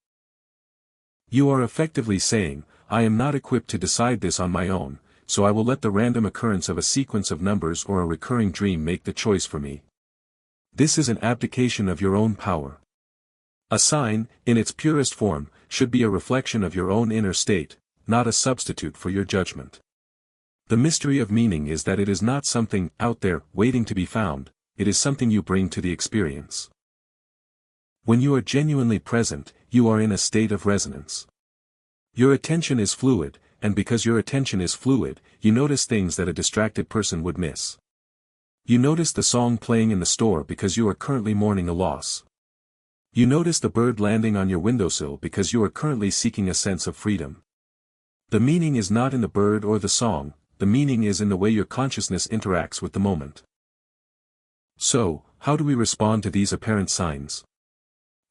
You are effectively saying, I am not equipped to decide this on my own, so I will let the random occurrence of a sequence of numbers or a recurring dream make the choice for me. This is an abdication of your own power. A sign, in its purest form, should be a reflection of your own inner state, not a substitute for your judgment. The mystery of meaning is that it is not something out there waiting to be found, it is something you bring to the experience. When you are genuinely present, you are in a state of resonance. Your attention is fluid, and because your attention is fluid, you notice things that a distracted person would miss. You notice the song playing in the store because you are currently mourning a loss. You notice the bird landing on your windowsill because you are currently seeking a sense of freedom. The meaning is not in the bird or the song, the meaning is in the way your consciousness interacts with the moment. So, how do we respond to these apparent signs?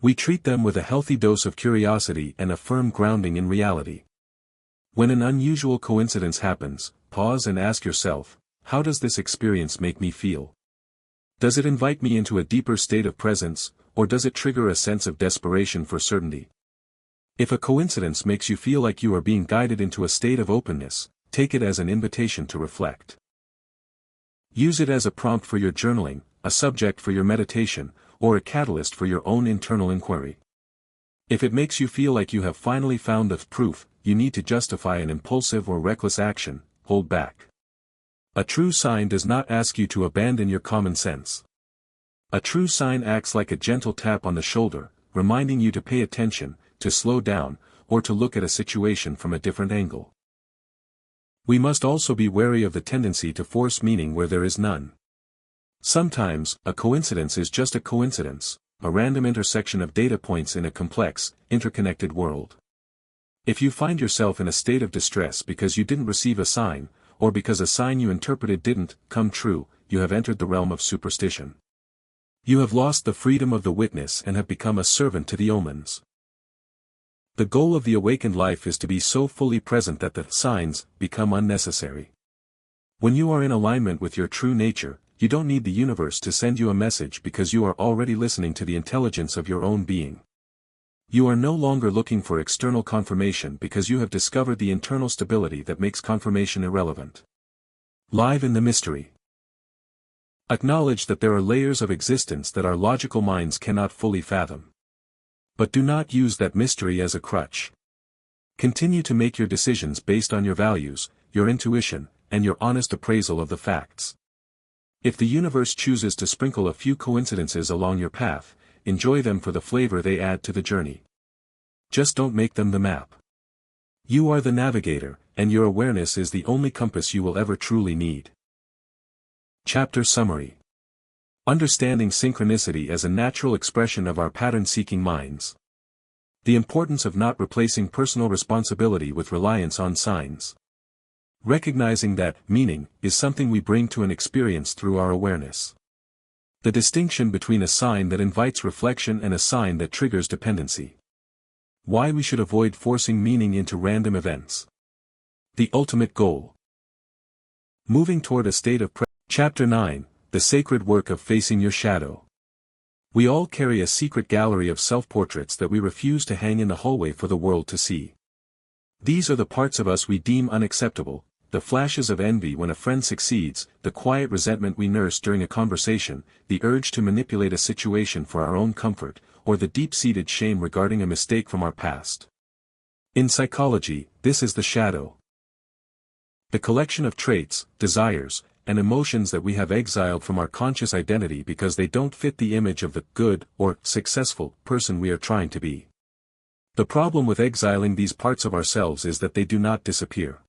We treat them with a healthy dose of curiosity and a firm grounding in reality. When an unusual coincidence happens, pause and ask yourself, how does this experience make me feel? Does it invite me into a deeper state of presence, or does it trigger a sense of desperation for certainty? If a coincidence makes you feel like you are being guided into a state of openness, take it as an invitation to reflect. Use it as a prompt for your journaling, a subject for your meditation, or a catalyst for your own internal inquiry. If it makes you feel like you have finally found the proof you need to justify an impulsive or reckless action, hold back. A true sign does not ask you to abandon your common sense. A true sign acts like a gentle tap on the shoulder, reminding you to pay attention, to slow down, or to look at a situation from a different angle. We must also be wary of the tendency to force meaning where there is none. Sometimes, a coincidence is just a coincidence, a random intersection of data points in a complex, interconnected world. If you find yourself in a state of distress because you didn't receive a sign, or because a sign you interpreted didn't come true, you have entered the realm of superstition. You have lost the freedom of the witness and have become a servant to the omens. The goal of the awakened life is to be so fully present that the signs become unnecessary. When you are in alignment with your true nature, you don't need the universe to send you a message because you are already listening to the intelligence of your own being. You are no longer looking for external confirmation because you have discovered the internal stability that makes confirmation irrelevant. Live in the mystery. Acknowledge that there are layers of existence that our logical minds cannot fully fathom. But do not use that mystery as a crutch. Continue to make your decisions based on your values, your intuition, and your honest appraisal of the facts. If the universe chooses to sprinkle a few coincidences along your path, enjoy them for the flavor they add to the journey. Just don't make them the map. You are the navigator, and your awareness is the only compass you will ever truly need. Chapter Summary. Understanding synchronicity as a natural expression of our pattern-seeking minds. The importance of not replacing personal responsibility with reliance on signs. Recognizing that meaning is something we bring to an experience through our awareness. The distinction between a sign that invites reflection and a sign that triggers dependency. Why we should avoid forcing meaning into random events. The ultimate goal. Moving toward a state of Chapter 9, The Sacred Work of Facing Your Shadow. We all carry a secret gallery of self-portraits that we refuse to hang in the hallway for the world to see. These are the parts of us we deem unacceptable, the flashes of envy when a friend succeeds, the quiet resentment we nurse during a conversation, the urge to manipulate a situation for our own comfort, or the deep-seated shame regarding a mistake from our past. In psychology, this is the shadow. The collection of traits, desires, and emotions that we have exiled from our conscious identity because they don't fit the image of the good or successful person we are trying to be. The problem with exiling these parts of ourselves is that they do not disappear.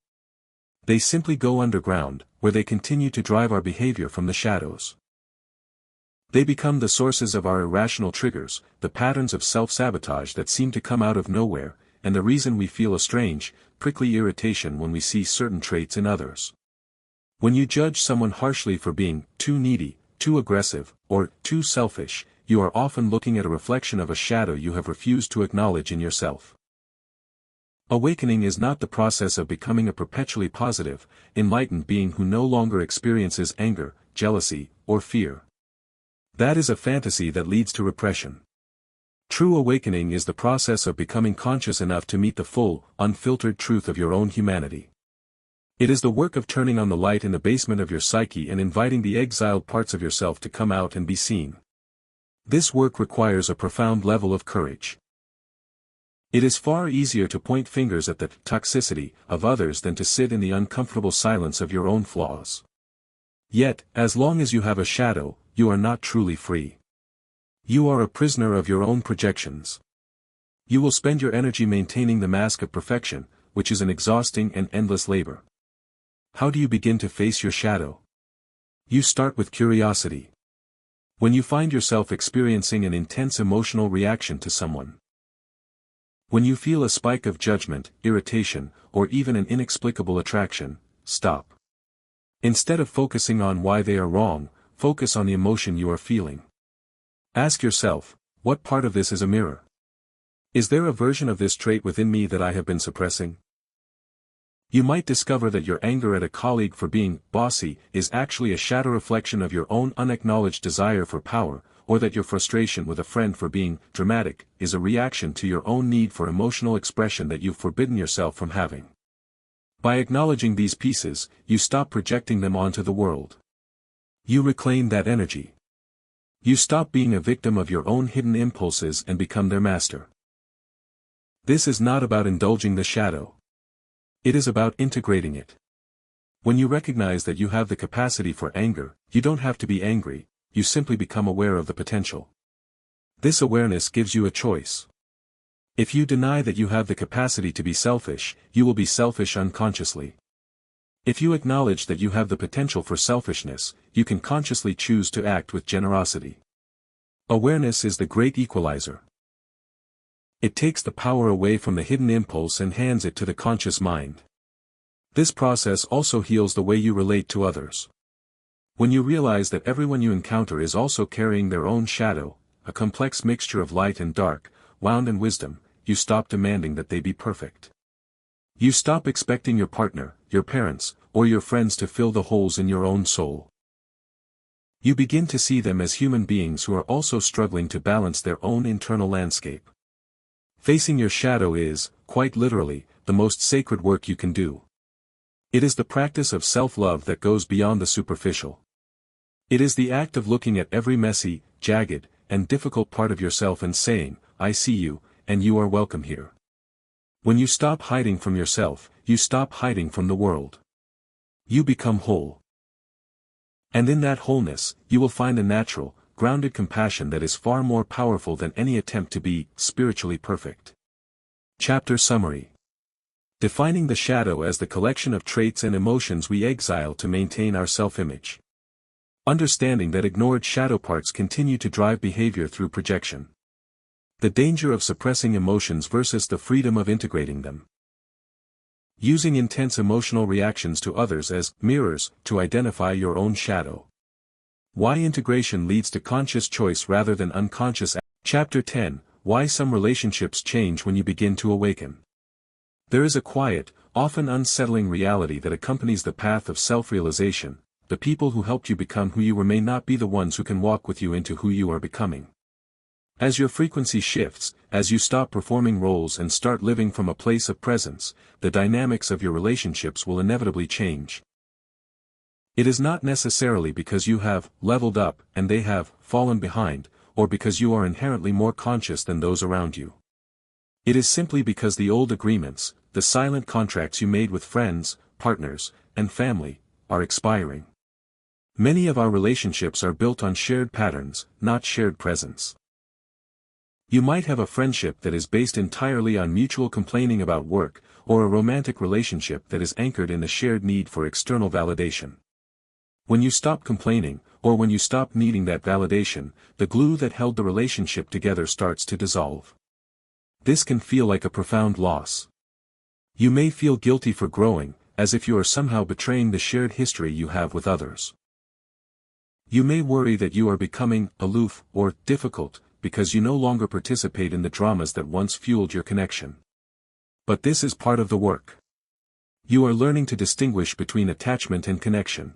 They simply go underground, where they continue to drive our behavior from the shadows. They become the sources of our irrational triggers, the patterns of self-sabotage that seem to come out of nowhere, and the reason we feel a strange, prickly irritation when we see certain traits in others. When you judge someone harshly for being too needy, too aggressive, or too selfish, you are often looking at a reflection of a shadow you have refused to acknowledge in yourself. Awakening is not the process of becoming a perpetually positive, enlightened being who no longer experiences anger, jealousy, or fear. That is a fantasy that leads to repression. True awakening is the process of becoming conscious enough to meet the full, unfiltered truth of your own humanity. It is the work of turning on the light in the basement of your psyche and inviting the exiled parts of yourself to come out and be seen. This work requires a profound level of courage. It is far easier to point fingers at the toxicity of others than to sit in the uncomfortable silence of your own flaws. Yet, as long as you have a shadow, you are not truly free. You are a prisoner of your own projections. You will spend your energy maintaining the mask of perfection, which is an exhausting and endless labor. How do you begin to face your shadow? You start with curiosity. When you find yourself experiencing an intense emotional reaction to someone. When you feel a spike of judgment, irritation, or even an inexplicable attraction, stop. Instead of focusing on why they are wrong, focus on the emotion you are feeling. Ask yourself, what part of this is a mirror? Is there a version of this trait within me that I have been suppressing? You might discover that your anger at a colleague for being bossy is actually a shadow reflection of your own unacknowledged desire for power, or that your frustration with a friend for being dramatic is a reaction to your own need for emotional expression that you've forbidden yourself from having. By acknowledging these pieces, you stop projecting them onto the world. You reclaim that energy. You stop being a victim of your own hidden impulses and become their master. This is not about indulging the shadow. It is about integrating it. When you recognize that you have the capacity for anger, you don't have to be angry, you simply become aware of the potential. This awareness gives you a choice. If you deny that you have the capacity to be selfish, you will be selfish unconsciously. If you acknowledge that you have the potential for selfishness, you can consciously choose to act with generosity. Awareness is the great equalizer. It takes the power away from the hidden impulse and hands it to the conscious mind. This process also heals the way you relate to others. When you realize that everyone you encounter is also carrying their own shadow, a complex mixture of light and dark, wound and wisdom, you stop demanding that they be perfect. You stop expecting your partner, your parents, or your friends to fill the holes in your own soul. You begin to see them as human beings who are also struggling to balance their own internal landscape. Facing your shadow is, quite literally, the most sacred work you can do. It is the practice of self-love that goes beyond the superficial. It is the act of looking at every messy, jagged, and difficult part of yourself and saying, I see you, and you are welcome here. When you stop hiding from yourself, you stop hiding from the world. You become whole. And in that wholeness, you will find a natural, grounded compassion that is far more powerful than any attempt to be spiritually perfect. Chapter Summary. Defining the shadow as the collection of traits and emotions we exile to maintain our self-image. Understanding that ignored shadow parts continue to drive behavior through projection. The danger of suppressing emotions versus the freedom of integrating them. Using intense emotional reactions to others as mirrors to identify your own shadow. Why integration leads to conscious choice rather than unconscious action. Chapter 10. Why some relationships change when you begin to awaken. There is a quiet, often unsettling reality that accompanies the path of self-realization. The people who helped you become who you were may not be the ones who can walk with you into who you are becoming. As your frequency shifts, as you stop performing roles and start living from a place of presence, the dynamics of your relationships will inevitably change. It is not necessarily because you have leveled up and they have fallen behind, or because you are inherently more conscious than those around you. It is simply because the old agreements, the silent contracts you made with friends, partners, and family, are expiring. Many of our relationships are built on shared patterns, not shared presence. You might have a friendship that is based entirely on mutual complaining about work, or a romantic relationship that is anchored in the shared need for external validation. When you stop complaining, or when you stop needing that validation, the glue that held the relationship together starts to dissolve. This can feel like a profound loss. You may feel guilty for growing, as if you are somehow betraying the shared history you have with others. You may worry that you are becoming aloof or difficult, because you no longer participate in the dramas that once fueled your connection. But this is part of the work. You are learning to distinguish between attachment and connection.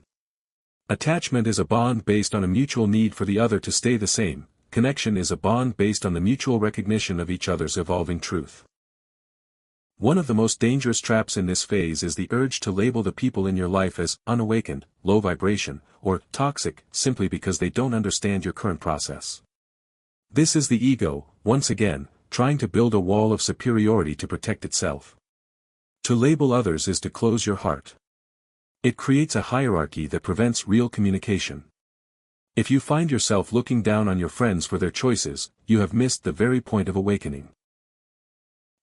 Attachment is a bond based on a mutual need for the other to stay the same. Connection is a bond based on the mutual recognition of each other's evolving truth. One of the most dangerous traps in this phase is the urge to label the people in your life as unawakened, low vibration, or toxic, simply because they don't understand your current process. This is the ego, once again, trying to build a wall of superiority to protect itself. To label others is to close your heart. It creates a hierarchy that prevents real communication. If you find yourself looking down on your friends for their choices, you have missed the very point of awakening.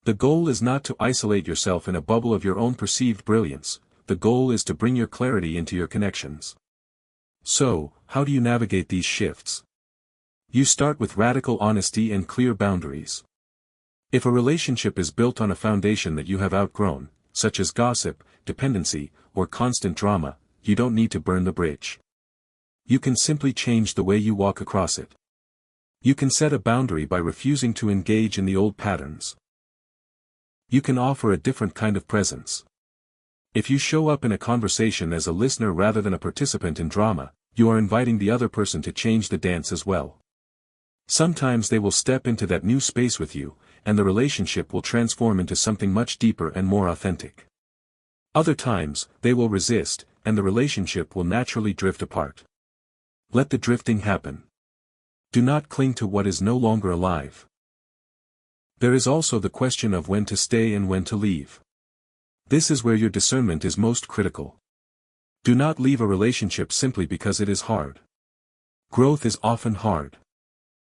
The goal is not to isolate yourself in a bubble of your own perceived brilliance, the goal is to bring your clarity into your connections. So, how do you navigate these shifts? You start with radical honesty and clear boundaries. If a relationship is built on a foundation that you have outgrown, such as gossip, dependency, or constant drama, you don't need to burn the bridge. You can simply change the way you walk across it. You can set a boundary by refusing to engage in the old patterns. You can offer a different kind of presence. If you show up in a conversation as a listener rather than a participant in drama, you are inviting the other person to change the dance as well. Sometimes they will step into that new space with you, and the relationship will transform into something much deeper and more authentic. Other times, they will resist, and the relationship will naturally drift apart. Let the drifting happen. Do not cling to what is no longer alive. There is also the question of when to stay and when to leave. This is where your discernment is most critical. Do not leave a relationship simply because it is hard. Growth is often hard.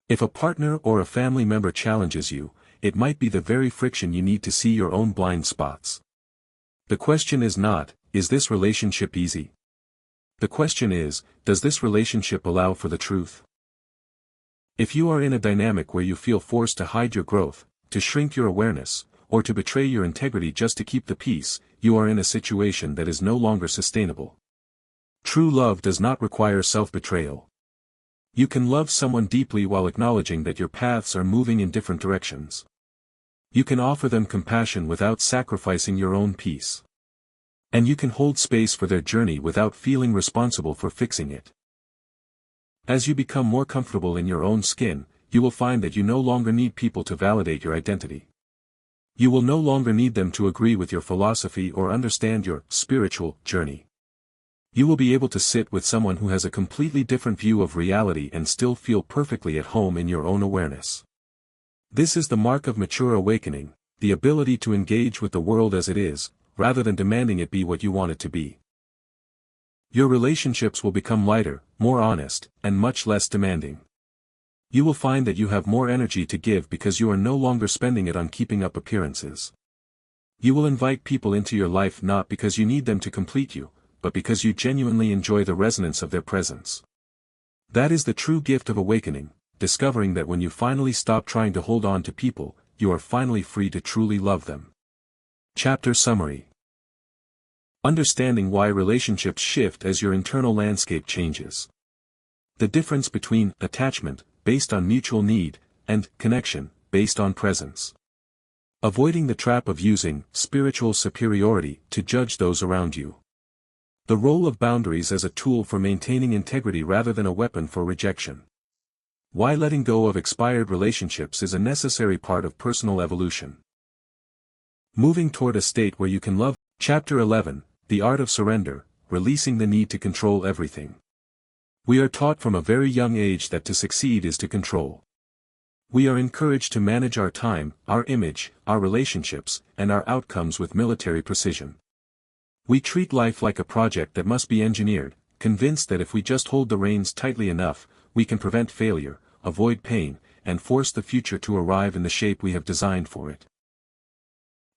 If a partner or a family member challenges you, it might be the very friction you need to see your own blind spots. The question is not, is this relationship easy? The question is, does this relationship allow for the truth? If you are in a dynamic where you feel forced to hide your growth, to shrink your awareness, or to betray your integrity just to keep the peace, you are in a situation that is no longer sustainable. True love does not require self-betrayal. You can love someone deeply while acknowledging that your paths are moving in different directions. You can offer them compassion without sacrificing your own peace. And you can hold space for their journey without feeling responsible for fixing it. As you become more comfortable in your own skin, you will find that you no longer need people to validate your identity. You will no longer need them to agree with your philosophy or understand your spiritual journey. You will be able to sit with someone who has a completely different view of reality and still feel perfectly at home in your own awareness. This is the mark of mature awakening, the ability to engage with the world as it is, rather than demanding it be what you want it to be. Your relationships will become lighter, more honest, and much less demanding. You will find that you have more energy to give because you are no longer spending it on keeping up appearances. You will invite people into your life not because you need them to complete you, but because you genuinely enjoy the resonance of their presence. That is the true gift of awakening, discovering that when you finally stop trying to hold on to people, you are finally free to truly love them. Chapter Summary. Understanding why relationships shift as your internal landscape changes. The difference between attachment, based on mutual need, and connection, based on presence. Avoiding the trap of using spiritual superiority to judge those around you. The role of boundaries as a tool for maintaining integrity rather than a weapon for rejection. Why letting go of expired relationships is a necessary part of personal evolution. Moving toward a state where you can love. Chapter 11, The Art of Surrender, Releasing the Need to Control Everything. We are taught from a very young age that to succeed is to control. We are encouraged to manage our time, our image, our relationships, and our outcomes with military precision. We treat life like a project that must be engineered, convinced that if we just hold the reins tightly enough, we can prevent failure, avoid pain, and force the future to arrive in the shape we have designed for it.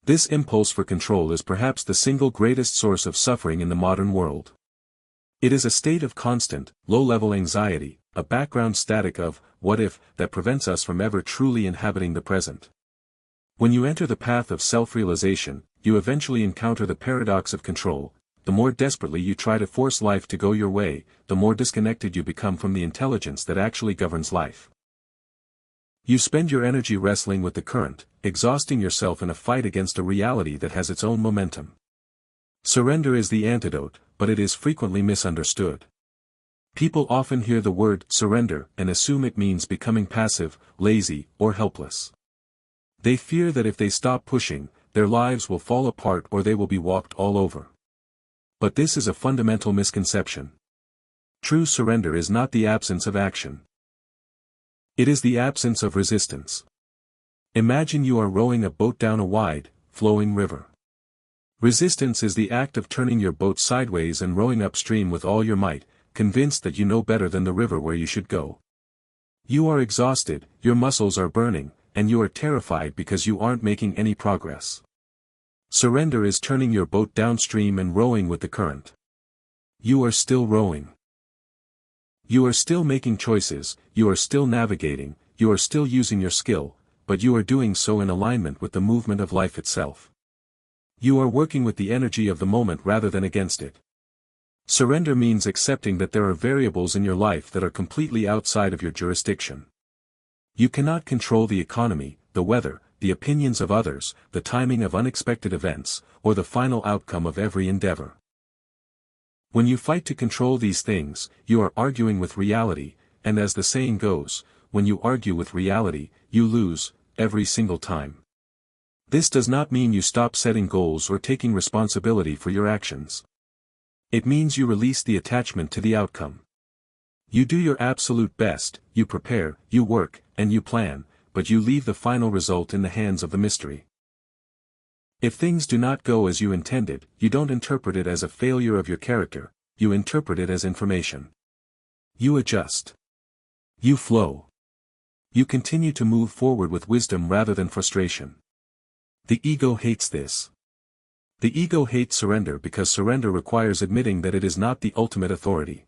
This impulse for control is perhaps the single greatest source of suffering in the modern world. It is a state of constant, low-level anxiety, a background static of, what if, that prevents us from ever truly inhabiting the present. When you enter the path of self-realization, you eventually encounter the paradox of control. The more desperately you try to force life to go your way, the more disconnected you become from the intelligence that actually governs life. You spend your energy wrestling with the current, exhausting yourself in a fight against a reality that has its own momentum. Surrender is the antidote, but it is frequently misunderstood. People often hear the word surrender and assume it means becoming passive, lazy, or helpless. They fear that if they stop pushing, their lives will fall apart or they will be walked all over. But this is a fundamental misconception. True surrender is not the absence of action. It is the absence of resistance. Imagine you are rowing a boat down a wide, flowing river. Resistance is the act of turning your boat sideways and rowing upstream with all your might, convinced that you know better than the river where you should go. You are exhausted, your muscles are burning, and you are terrified because you aren't making any progress. Surrender is turning your boat downstream and rowing with the current. You are still rowing. You are still making choices, you are still navigating, you are still using your skill, but you are doing so in alignment with the movement of life itself. You are working with the energy of the moment rather than against it. Surrender means accepting that there are variables in your life that are completely outside of your jurisdiction. You cannot control the economy, the weather, the opinions of others, the timing of unexpected events, or the final outcome of every endeavor. When you fight to control these things, you are arguing with reality, and as the saying goes, when you argue with reality, you lose, every single time. This does not mean you stop setting goals or taking responsibility for your actions. It means you release the attachment to the outcome. You do your absolute best, you prepare, you work, and you plan, but you leave the final result in the hands of the mystery. If things do not go as you intended, you don't interpret it as a failure of your character, you interpret it as information. You adjust. You flow. You continue to move forward with wisdom rather than frustration. The ego hates this. The ego hates surrender because surrender requires admitting that it is not the ultimate authority.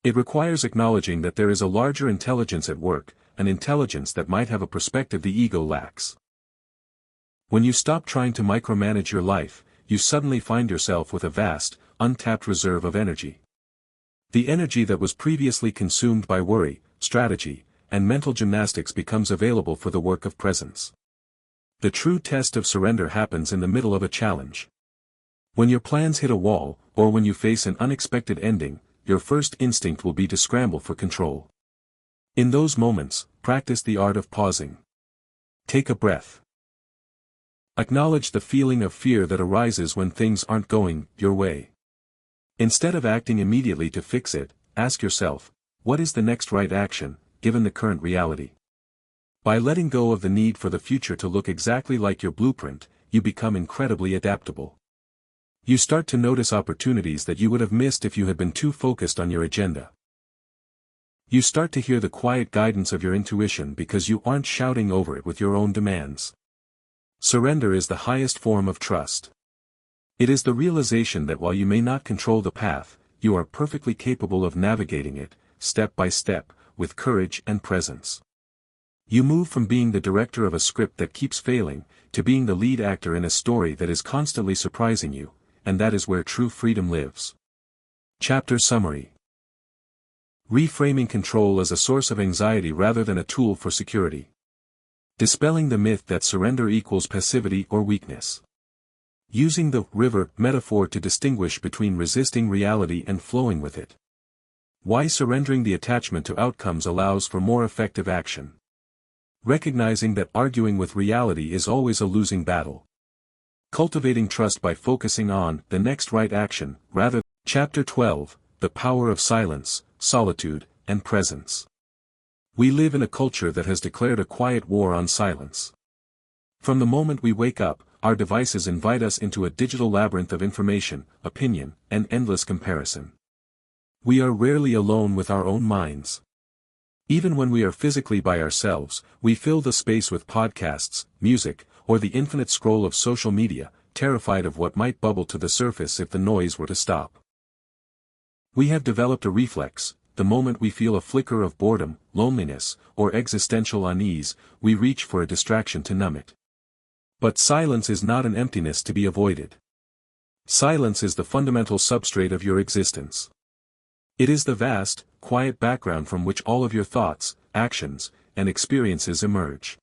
It requires acknowledging that there is a larger intelligence at work, an intelligence that might have a perspective the ego lacks. When you stop trying to micromanage your life, you suddenly find yourself with a vast, untapped reserve of energy. The energy that was previously consumed by worry, strategy, and mental gymnastics becomes available for the work of presence. The true test of surrender happens in the middle of a challenge. When your plans hit a wall, or when you face an unexpected ending, your first instinct will be to scramble for control. In those moments, practice the art of pausing. Take a breath. Acknowledge the feeling of fear that arises when things aren't going your way. Instead of acting immediately to fix it, ask yourself, what is the next right action, given the current reality? By letting go of the need for the future to look exactly like your blueprint, you become incredibly adaptable. You start to notice opportunities that you would have missed if you had been too focused on your agenda. You start to hear the quiet guidance of your intuition because you aren't shouting over it with your own demands. Surrender is the highest form of trust. It is the realization that while you may not control the path, you are perfectly capable of navigating it, step by step, with courage and presence. You move from being the director of a script that keeps failing, to being the lead actor in a story that is constantly surprising you, and that is where true freedom lives. Chapter Summary. Reframing control as a source of anxiety rather than a tool for security. Dispelling the myth that surrender equals passivity or weakness. Using the river metaphor to distinguish between resisting reality and flowing with it. Why surrendering the attachment to outcomes allows for more effective action. Recognizing that arguing with reality is always a losing battle. Cultivating trust by focusing on the next right action, rather. Chapter 12, The Power of Silence, Solitude, and Presence. We live in a culture that has declared a quiet war on silence. From the moment we wake up, our devices invite us into a digital labyrinth of information, opinion, and endless comparison. We are rarely alone with our own minds. Even when we are physically by ourselves, we fill the space with podcasts, music, or the infinite scroll of social media, terrified of what might bubble to the surface if the noise were to stop. We have developed a reflex: the moment we feel a flicker of boredom, loneliness, or existential unease, we reach for a distraction to numb it. But silence is not an emptiness to be avoided. Silence is the fundamental substrate of your existence. It is the vast, quiet background from which all of your thoughts, actions, and experiences emerge.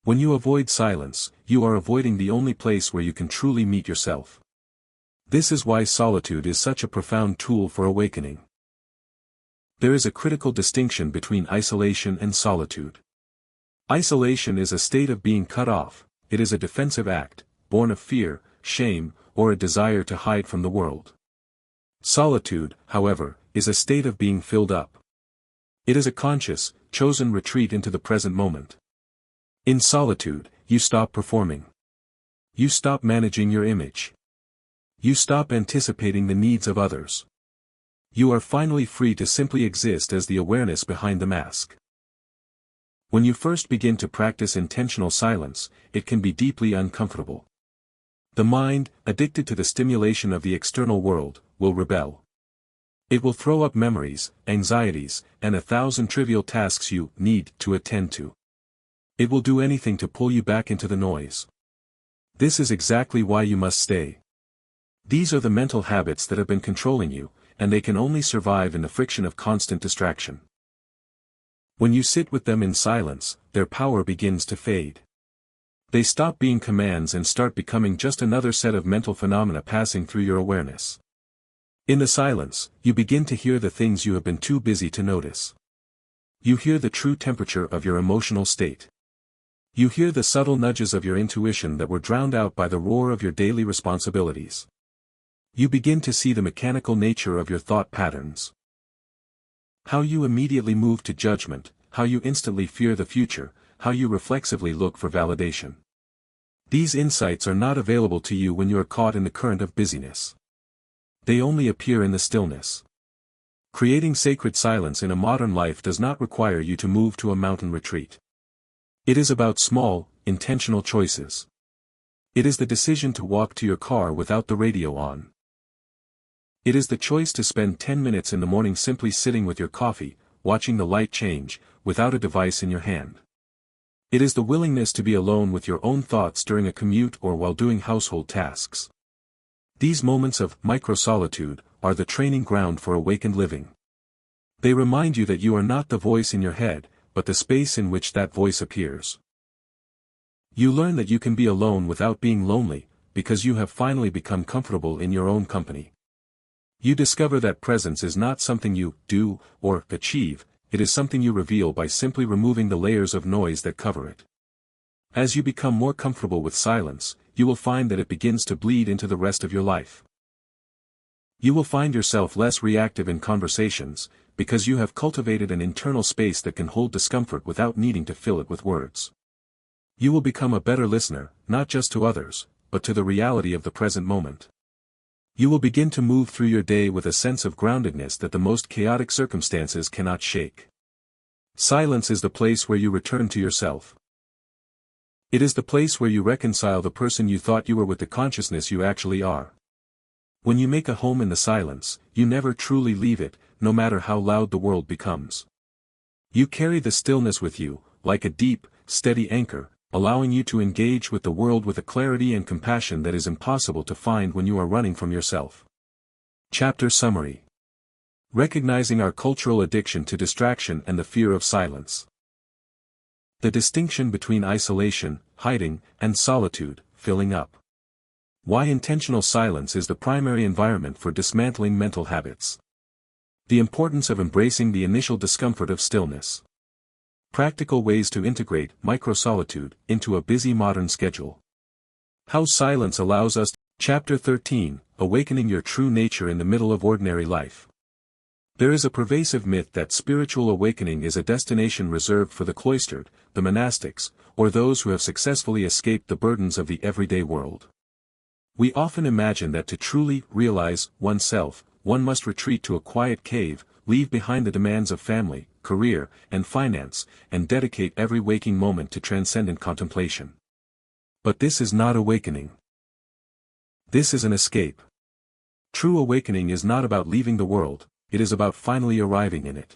When you avoid silence, you are avoiding the only place where you can truly meet yourself. This is why solitude is such a profound tool for awakening. There is a critical distinction between isolation and solitude. Isolation is a state of being cut off. It is a defensive act, born of fear, shame, or a desire to hide from the world. Solitude, however, is a state of being filled up. It is a conscious, chosen retreat into the present moment. In solitude, you stop performing. You stop managing your image. You stop anticipating the needs of others. You are finally free to simply exist as the awareness behind the mask. When you first begin to practice intentional silence, it can be deeply uncomfortable. The mind, addicted to the stimulation of the external world, will rebel. It will throw up memories, anxieties, and 1,000 trivial tasks you need to attend to. It will do anything to pull you back into the noise. This is exactly why you must stay. These are the mental habits that have been controlling you, and they can only survive in the friction of constant distraction. When you sit with them in silence, their power begins to fade. They stop being commands and start becoming just another set of mental phenomena passing through your awareness. In the silence, you begin to hear the things you have been too busy to notice. You hear the true temperature of your emotional state. You hear the subtle nudges of your intuition that were drowned out by the roar of your daily responsibilities. You begin to see the mechanical nature of your thought patterns. How you immediately move to judgment, how you instantly fear the future, how you reflexively look for validation. These insights are not available to you when you are caught in the current of busyness. They only appear in the stillness. Creating sacred silence in a modern life does not require you to move to a mountain retreat. It is about small, intentional choices. It is the decision to walk to your car without the radio on. It is the choice to spend 10 minutes in the morning simply sitting with your coffee, watching the light change, without a device in your hand. It is the willingness to be alone with your own thoughts during a commute or while doing household tasks. These moments of micro-solitude are the training ground for awakened living. They remind you that you are not the voice in your head, but the space in which that voice appears. You learn that you can be alone without being lonely, because you have finally become comfortable in your own company. You discover that presence is not something you do or achieve, it is something you reveal by simply removing the layers of noise that cover it. As you become more comfortable with silence, you will find that it begins to bleed into the rest of your life. You will find yourself less reactive in conversations, because you have cultivated an internal space that can hold discomfort without needing to fill it with words. You will become a better listener, not just to others, but to the reality of the present moment. You will begin to move through your day with a sense of groundedness that the most chaotic circumstances cannot shake. Silence is the place where you return to yourself. It is the place where you reconcile the person you thought you were with the consciousness you actually are. When you make a home in the silence, you never truly leave it, no matter how loud the world becomes. You carry the stillness with you, like a deep, steady anchor, allowing you to engage with the world with a clarity and compassion that is impossible to find when you are running from yourself. Chapter Summary. Recognizing our cultural addiction to distraction and the fear of silence. The distinction between isolation, hiding, and solitude, filling up. Why intentional silence is the primary environment for dismantling mental habits. The importance of embracing the initial discomfort of stillness. Practical ways to integrate micro-solitude into a busy modern schedule. How silence allows us. Chapter 13, Awakening Your True Nature in the Middle of Ordinary Life. There is a pervasive myth that spiritual awakening is a destination reserved for the cloistered, the monastics, or those who have successfully escaped the burdens of the everyday world. We often imagine that to truly realize oneself, one must retreat to a quiet cave, leave behind the demands of family, career, and finance, and dedicate every waking moment to transcendent contemplation. But this is not awakening. This is an escape. True awakening is not about leaving the world, it is about finally arriving in it.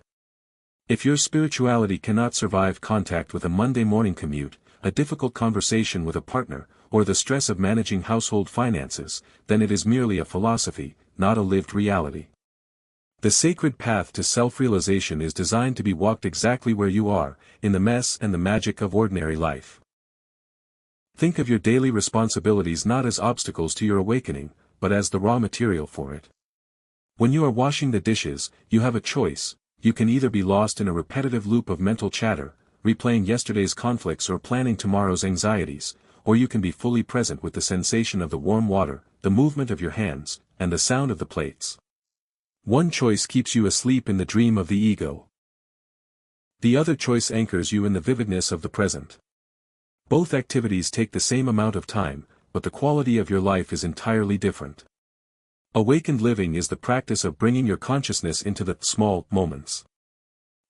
If your spirituality cannot survive contact with a Monday morning commute, a difficult conversation with a partner, or the stress of managing household finances, then it is merely a philosophy, not a lived reality. The sacred path to self-realization is designed to be walked exactly where you are, in the mess and the magic of ordinary life. Think of your daily responsibilities not as obstacles to your awakening, but as the raw material for it. When you are washing the dishes, you have a choice. You can either be lost in a repetitive loop of mental chatter, replaying yesterday's conflicts or planning tomorrow's anxieties, or you can be fully present with the sensation of the warm water, the movement of your hands, and the sound of the plates. One choice keeps you asleep in the dream of the ego. The other choice anchors you in the vividness of the present. Both activities take the same amount of time, but the quality of your life is entirely different. Awakened living is the practice of bringing your consciousness into the small moments.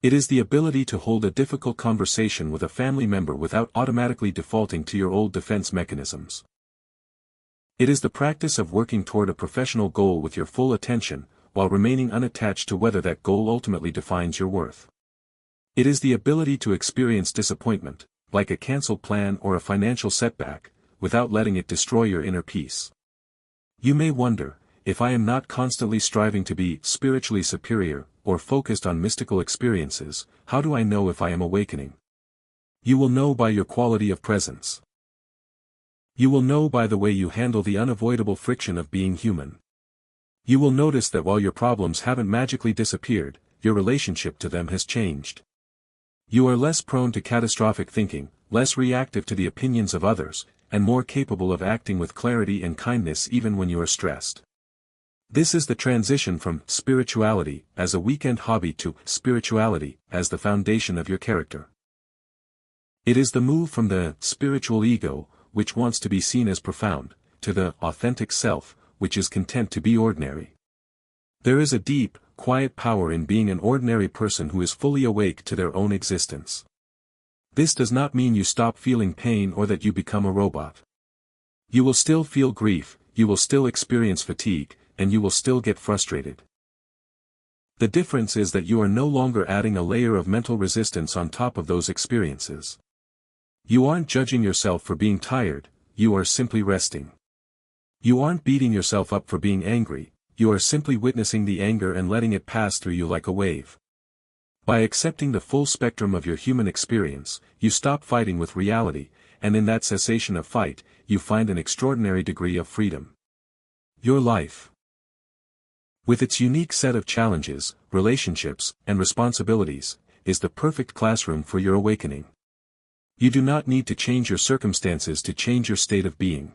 It is the ability to hold a difficult conversation with a family member without automatically defaulting to your old defense mechanisms. It is the practice of working toward a professional goal with your full attention, while remaining unattached to whether that goal ultimately defines your worth. It is the ability to experience disappointment, like a canceled plan or a financial setback, without letting it destroy your inner peace. You may wonder, if I am not constantly striving to be spiritually superior, or focused on mystical experiences, how do I know if I am awakening? You will know by your quality of presence. You will know by the way you handle the unavoidable friction of being human. You will notice that while your problems haven't magically disappeared, your relationship to them has changed. You are less prone to catastrophic thinking, less reactive to the opinions of others, and more capable of acting with clarity and kindness even when you are stressed. This is the transition from spirituality as a weekend hobby to spirituality as the foundation of your character. It is the move from the spiritual ego, which wants to be seen as profound, to the authentic self, which is content to be ordinary. There is a deep, quiet power in being an ordinary person who is fully awake to their own existence. This does not mean you stop feeling pain or that you become a robot. You will still feel grief, you will still experience fatigue, and you will still get frustrated. The difference is that you are no longer adding a layer of mental resistance on top of those experiences. You aren't judging yourself for being tired, you are simply resting. You aren't beating yourself up for being angry, you are simply witnessing the anger and letting it pass through you like a wave. By accepting the full spectrum of your human experience, you stop fighting with reality, and in that cessation of fight, you find an extraordinary degree of freedom. Your life, with its unique set of challenges, relationships, and responsibilities, is the perfect classroom for your awakening. You do not need to change your circumstances to change your state of being.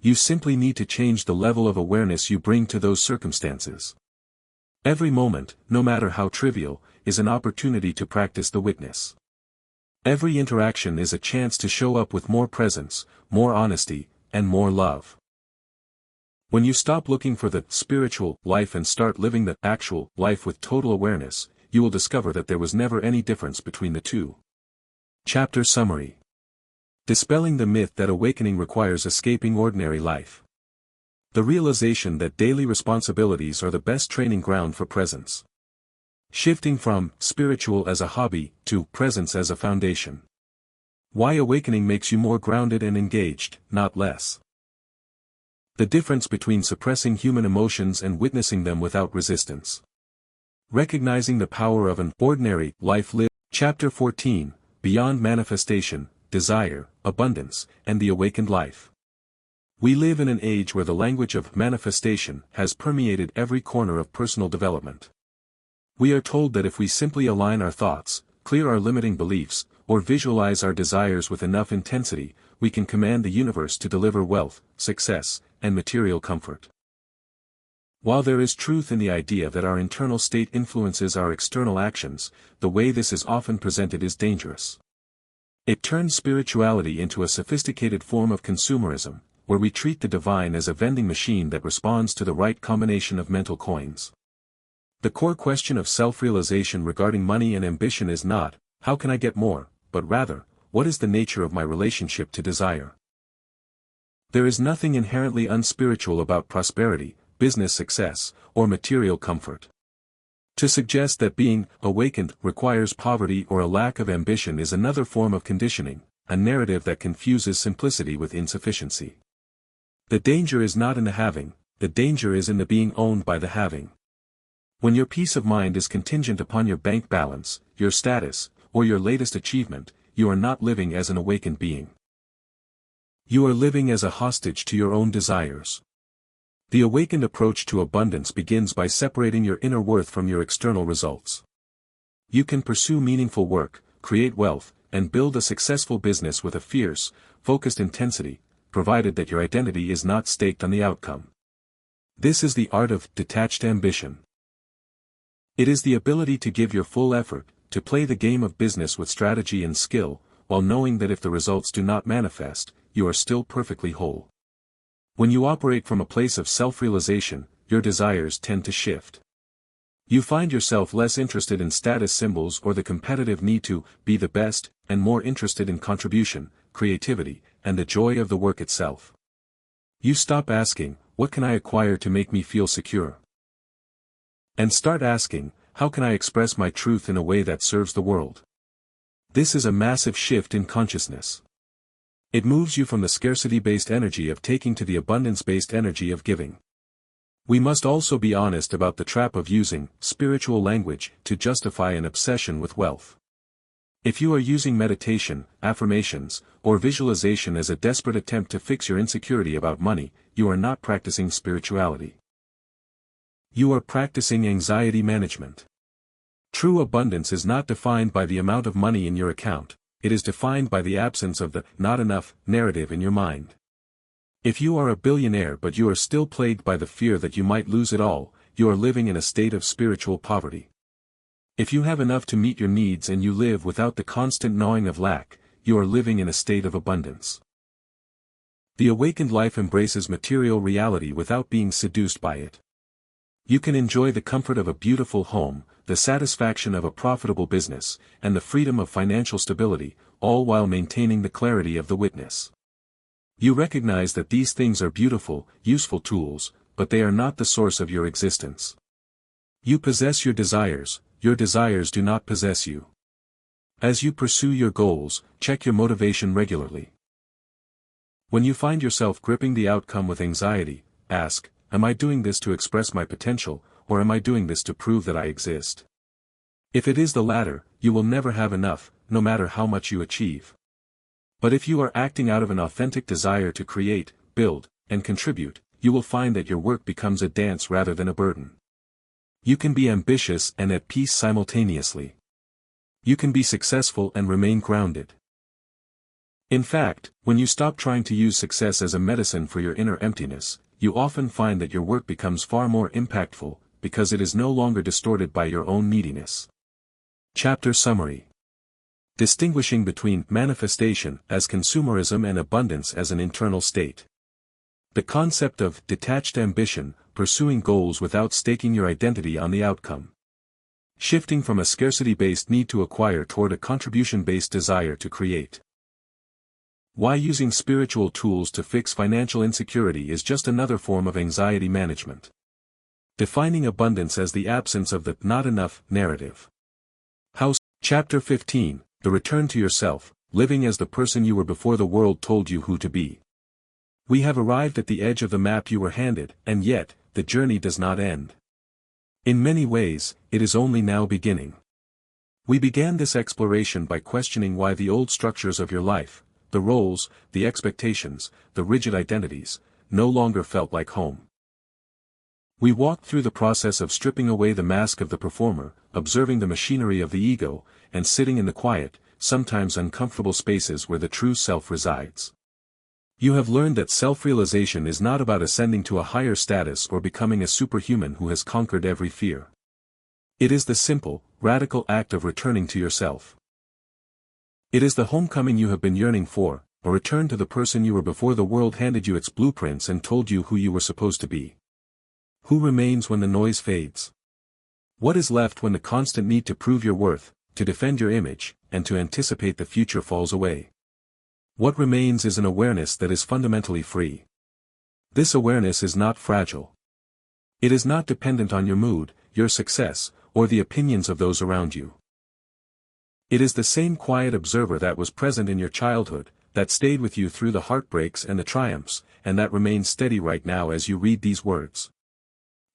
You simply need to change the level of awareness you bring to those circumstances. Every moment, no matter how trivial, is an opportunity to practice the witness. Every interaction is a chance to show up with more presence, more honesty, and more love. When you stop looking for the spiritual life and start living the actual life with total awareness, you will discover that there was never any difference between the two. Chapter Summary. Dispelling the myth that awakening requires escaping ordinary life. The realization that daily responsibilities are the best training ground for presence. Shifting from spiritual as a hobby to presence as a foundation. Why awakening makes you more grounded and engaged, not less. The difference between suppressing human emotions and witnessing them without resistance. Recognizing the power of an ordinary life lived. Chapter 14, Beyond Manifestation, Desire, Abundance, and the Awakened Life. We live in an age where the language of manifestation has permeated every corner of personal development. We are told that if we simply align our thoughts, clear our limiting beliefs, or visualize our desires with enough intensity, we can command the universe to deliver wealth, success, and material comfort. While there is truth in the idea that our internal state influences our external actions, the way this is often presented is dangerous. It turns spirituality into a sophisticated form of consumerism, where we treat the divine as a vending machine that responds to the right combination of mental coins. The core question of self-realization regarding money and ambition is not, how can I get more, but rather, what is the nature of my relationship to desire? There is nothing inherently unspiritual about prosperity, business success, or material comfort. To suggest that being awakened requires poverty or a lack of ambition is another form of conditioning, a narrative that confuses simplicity with insufficiency. The danger is not in the having, the danger is in the being owned by the having. When your peace of mind is contingent upon your bank balance, your status, or your latest achievement, you are not living as an awakened being. You are living as a hostage to your own desires. The awakened approach to abundance begins by separating your inner worth from your external results. You can pursue meaningful work, create wealth, and build a successful business with a fierce, focused intensity, provided that your identity is not staked on the outcome. This is the art of detached ambition. It is the ability to give your full effort, to play the game of business with strategy and skill, while knowing that if the results do not manifest, you are still perfectly whole. When you operate from a place of self-realization, your desires tend to shift. You find yourself less interested in status symbols or the competitive need to be the best, and more interested in contribution, creativity, and the joy of the work itself. You stop asking, what can I acquire to make me feel secure? And start asking, how can I express my truth in a way that serves the world? This is a massive shift in consciousness. It moves you from the scarcity-based energy of taking to the abundance-based energy of giving. We must also be honest about the trap of using spiritual language to justify an obsession with wealth. If you are using meditation, affirmations, or visualization as a desperate attempt to fix your insecurity about money, you are not practicing spirituality. You are practicing anxiety management. True abundance is not defined by the amount of money in your account, it is defined by the absence of the "not enough" narrative in your mind. If you are a billionaire but you are still plagued by the fear that you might lose it all, you are living in a state of spiritual poverty. If you have enough to meet your needs and you live without the constant gnawing of lack, you are living in a state of abundance. The awakened life embraces material reality without being seduced by it. You can enjoy the comfort of a beautiful home, the satisfaction of a profitable business, and the freedom of financial stability, all while maintaining the clarity of the witness. You recognize that these things are beautiful, useful tools, but they are not the source of your existence. You possess your desires do not possess you. As you pursue your goals, check your motivation regularly. When you find yourself gripping the outcome with anxiety, ask, am I doing this to express my potential, or am I doing this to prove that I exist? If it is the latter, you will never have enough, no matter how much you achieve. But if you are acting out of an authentic desire to create, build, and contribute, you will find that your work becomes a dance rather than a burden. You can be ambitious and at peace simultaneously. You can be successful and remain grounded. In fact, when you stop trying to use success as a medicine for your inner emptiness, you often find that your work becomes far more impactful, because it is no longer distorted by your own neediness. Chapter Summary. Distinguishing between manifestation as consumerism and abundance as an internal state. The concept of detached ambition, pursuing goals without staking your identity on the outcome. Shifting from a scarcity-based need to acquire toward a contribution-based desire to create. Why using spiritual tools to fix financial insecurity is just another form of anxiety management. Defining abundance as the absence of the not enough narrative. Chapter 15. The return to yourself, living as the person you were before the world told you who to be. We have arrived at the edge of the map you were handed, and yet, the journey does not end. In many ways, it is only now beginning. We began this exploration by questioning why the old structures of your life, the roles, the expectations, the rigid identities, no longer felt like home. We walked through the process of stripping away the mask of the performer, observing the machinery of the ego, and sitting in the quiet, sometimes uncomfortable spaces where the true self resides. You have learned that self-realization is not about ascending to a higher status or becoming a superhuman who has conquered every fear. It is the simple, radical act of returning to yourself. It is the homecoming you have been yearning for, a return to the person you were before the world handed you its blueprints and told you who you were supposed to be. Who remains when the noise fades? What is left when the constant need to prove your worth, to defend your image, and to anticipate the future falls away? What remains is an awareness that is fundamentally free. This awareness is not fragile. It is not dependent on your mood, your success, or the opinions of those around you. It is the same quiet observer that was present in your childhood, that stayed with you through the heartbreaks and the triumphs, and that remains steady right now as you read these words.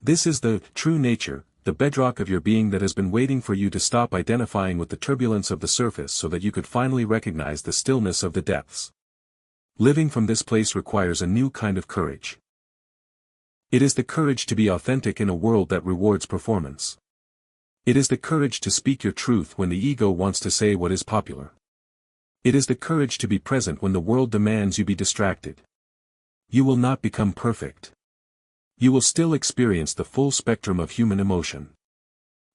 This is the true nature, the bedrock of your being that has been waiting for you to stop identifying with the turbulence of the surface so that you could finally recognize the stillness of the depths. Living from this place requires a new kind of courage. It is the courage to be authentic in a world that rewards performance. It is the courage to speak your truth when the ego wants to say what is popular. It is the courage to be present when the world demands you be distracted. You will not become perfect. You will still experience the full spectrum of human emotion.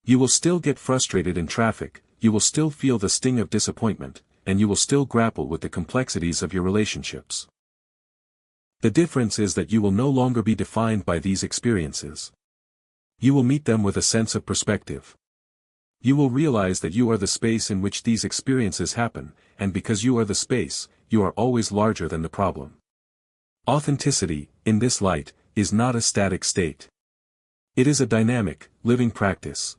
You will still get frustrated in traffic, you will still feel the sting of disappointment, and you will still grapple with the complexities of your relationships. The difference is that you will no longer be defined by these experiences. You will meet them with a sense of perspective. You will realize that you are the space in which these experiences happen, and because you are the space, you are always larger than the problem. Authenticity, in this light, is not a static state. It is a dynamic, living practice.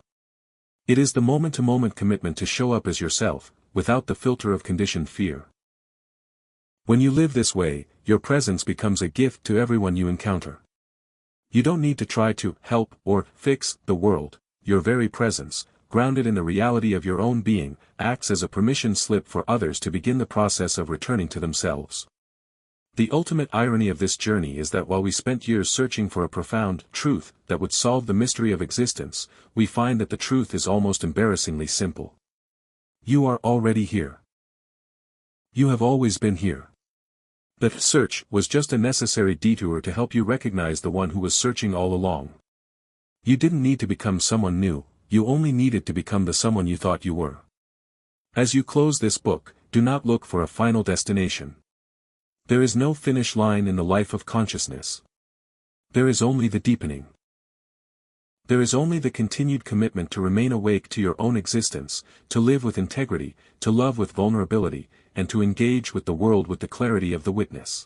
It is the moment-to-moment commitment to show up as yourself, without the filter of conditioned fear. When you live this way, your presence becomes a gift to everyone you encounter. You don't need to try to help or fix the world. Your very presence, grounded in the reality of your own being, acts as a permission slip for others to begin the process of returning to themselves. The ultimate irony of this journey is that while we spent years searching for a profound truth that would solve the mystery of existence, we find that the truth is almost embarrassingly simple. You are already here. You have always been here. The search was just a necessary detour to help you recognize the one who was searching all along. You didn't need to become someone new, you only needed to become the someone you thought you were. As you close this book, do not look for a final destination. There is no finish line in the life of consciousness. There is only the deepening. There is only the continued commitment to remain awake to your own existence, to live with integrity, to love with vulnerability, and to engage with the world with the clarity of the witness.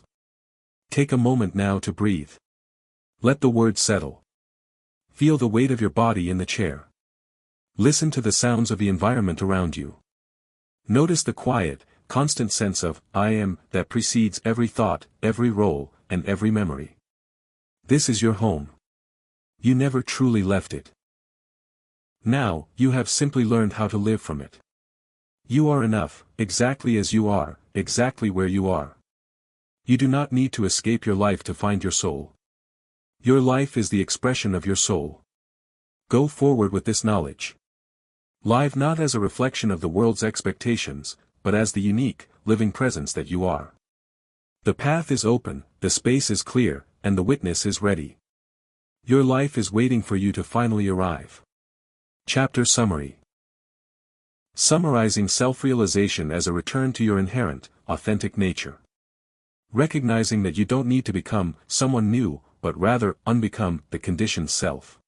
Take a moment now to breathe. Let the words settle. Feel the weight of your body in the chair. Listen to the sounds of the environment around you. Notice the quiet, constant sense of I am that precedes every thought, every role, and every memory. This is your home. You never truly left it. Now, you have simply learned how to live from it. You are enough, exactly as you are, exactly where you are. You do not need to escape your life to find your soul. Your life is the expression of your soul. Go forward with this knowledge. Live not as a reflection of the world's expectations, but as the unique, living presence that you are. The path is open, the space is clear, and the witness is ready. Your life is waiting for you to finally arrive. Chapter Summary. Summarizing self-realization as a return to your inherent, authentic nature. Recognizing that you don't need to become someone new, but rather unbecome the conditioned self.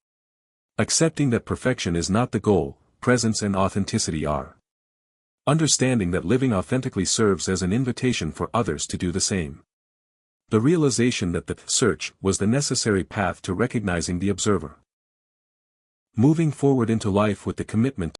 Accepting that perfection is not the goal, presence and authenticity are. Understanding that living authentically serves as an invitation for others to do the same. The realization that the search was the necessary path to recognizing the observer. Moving forward into life with the commitment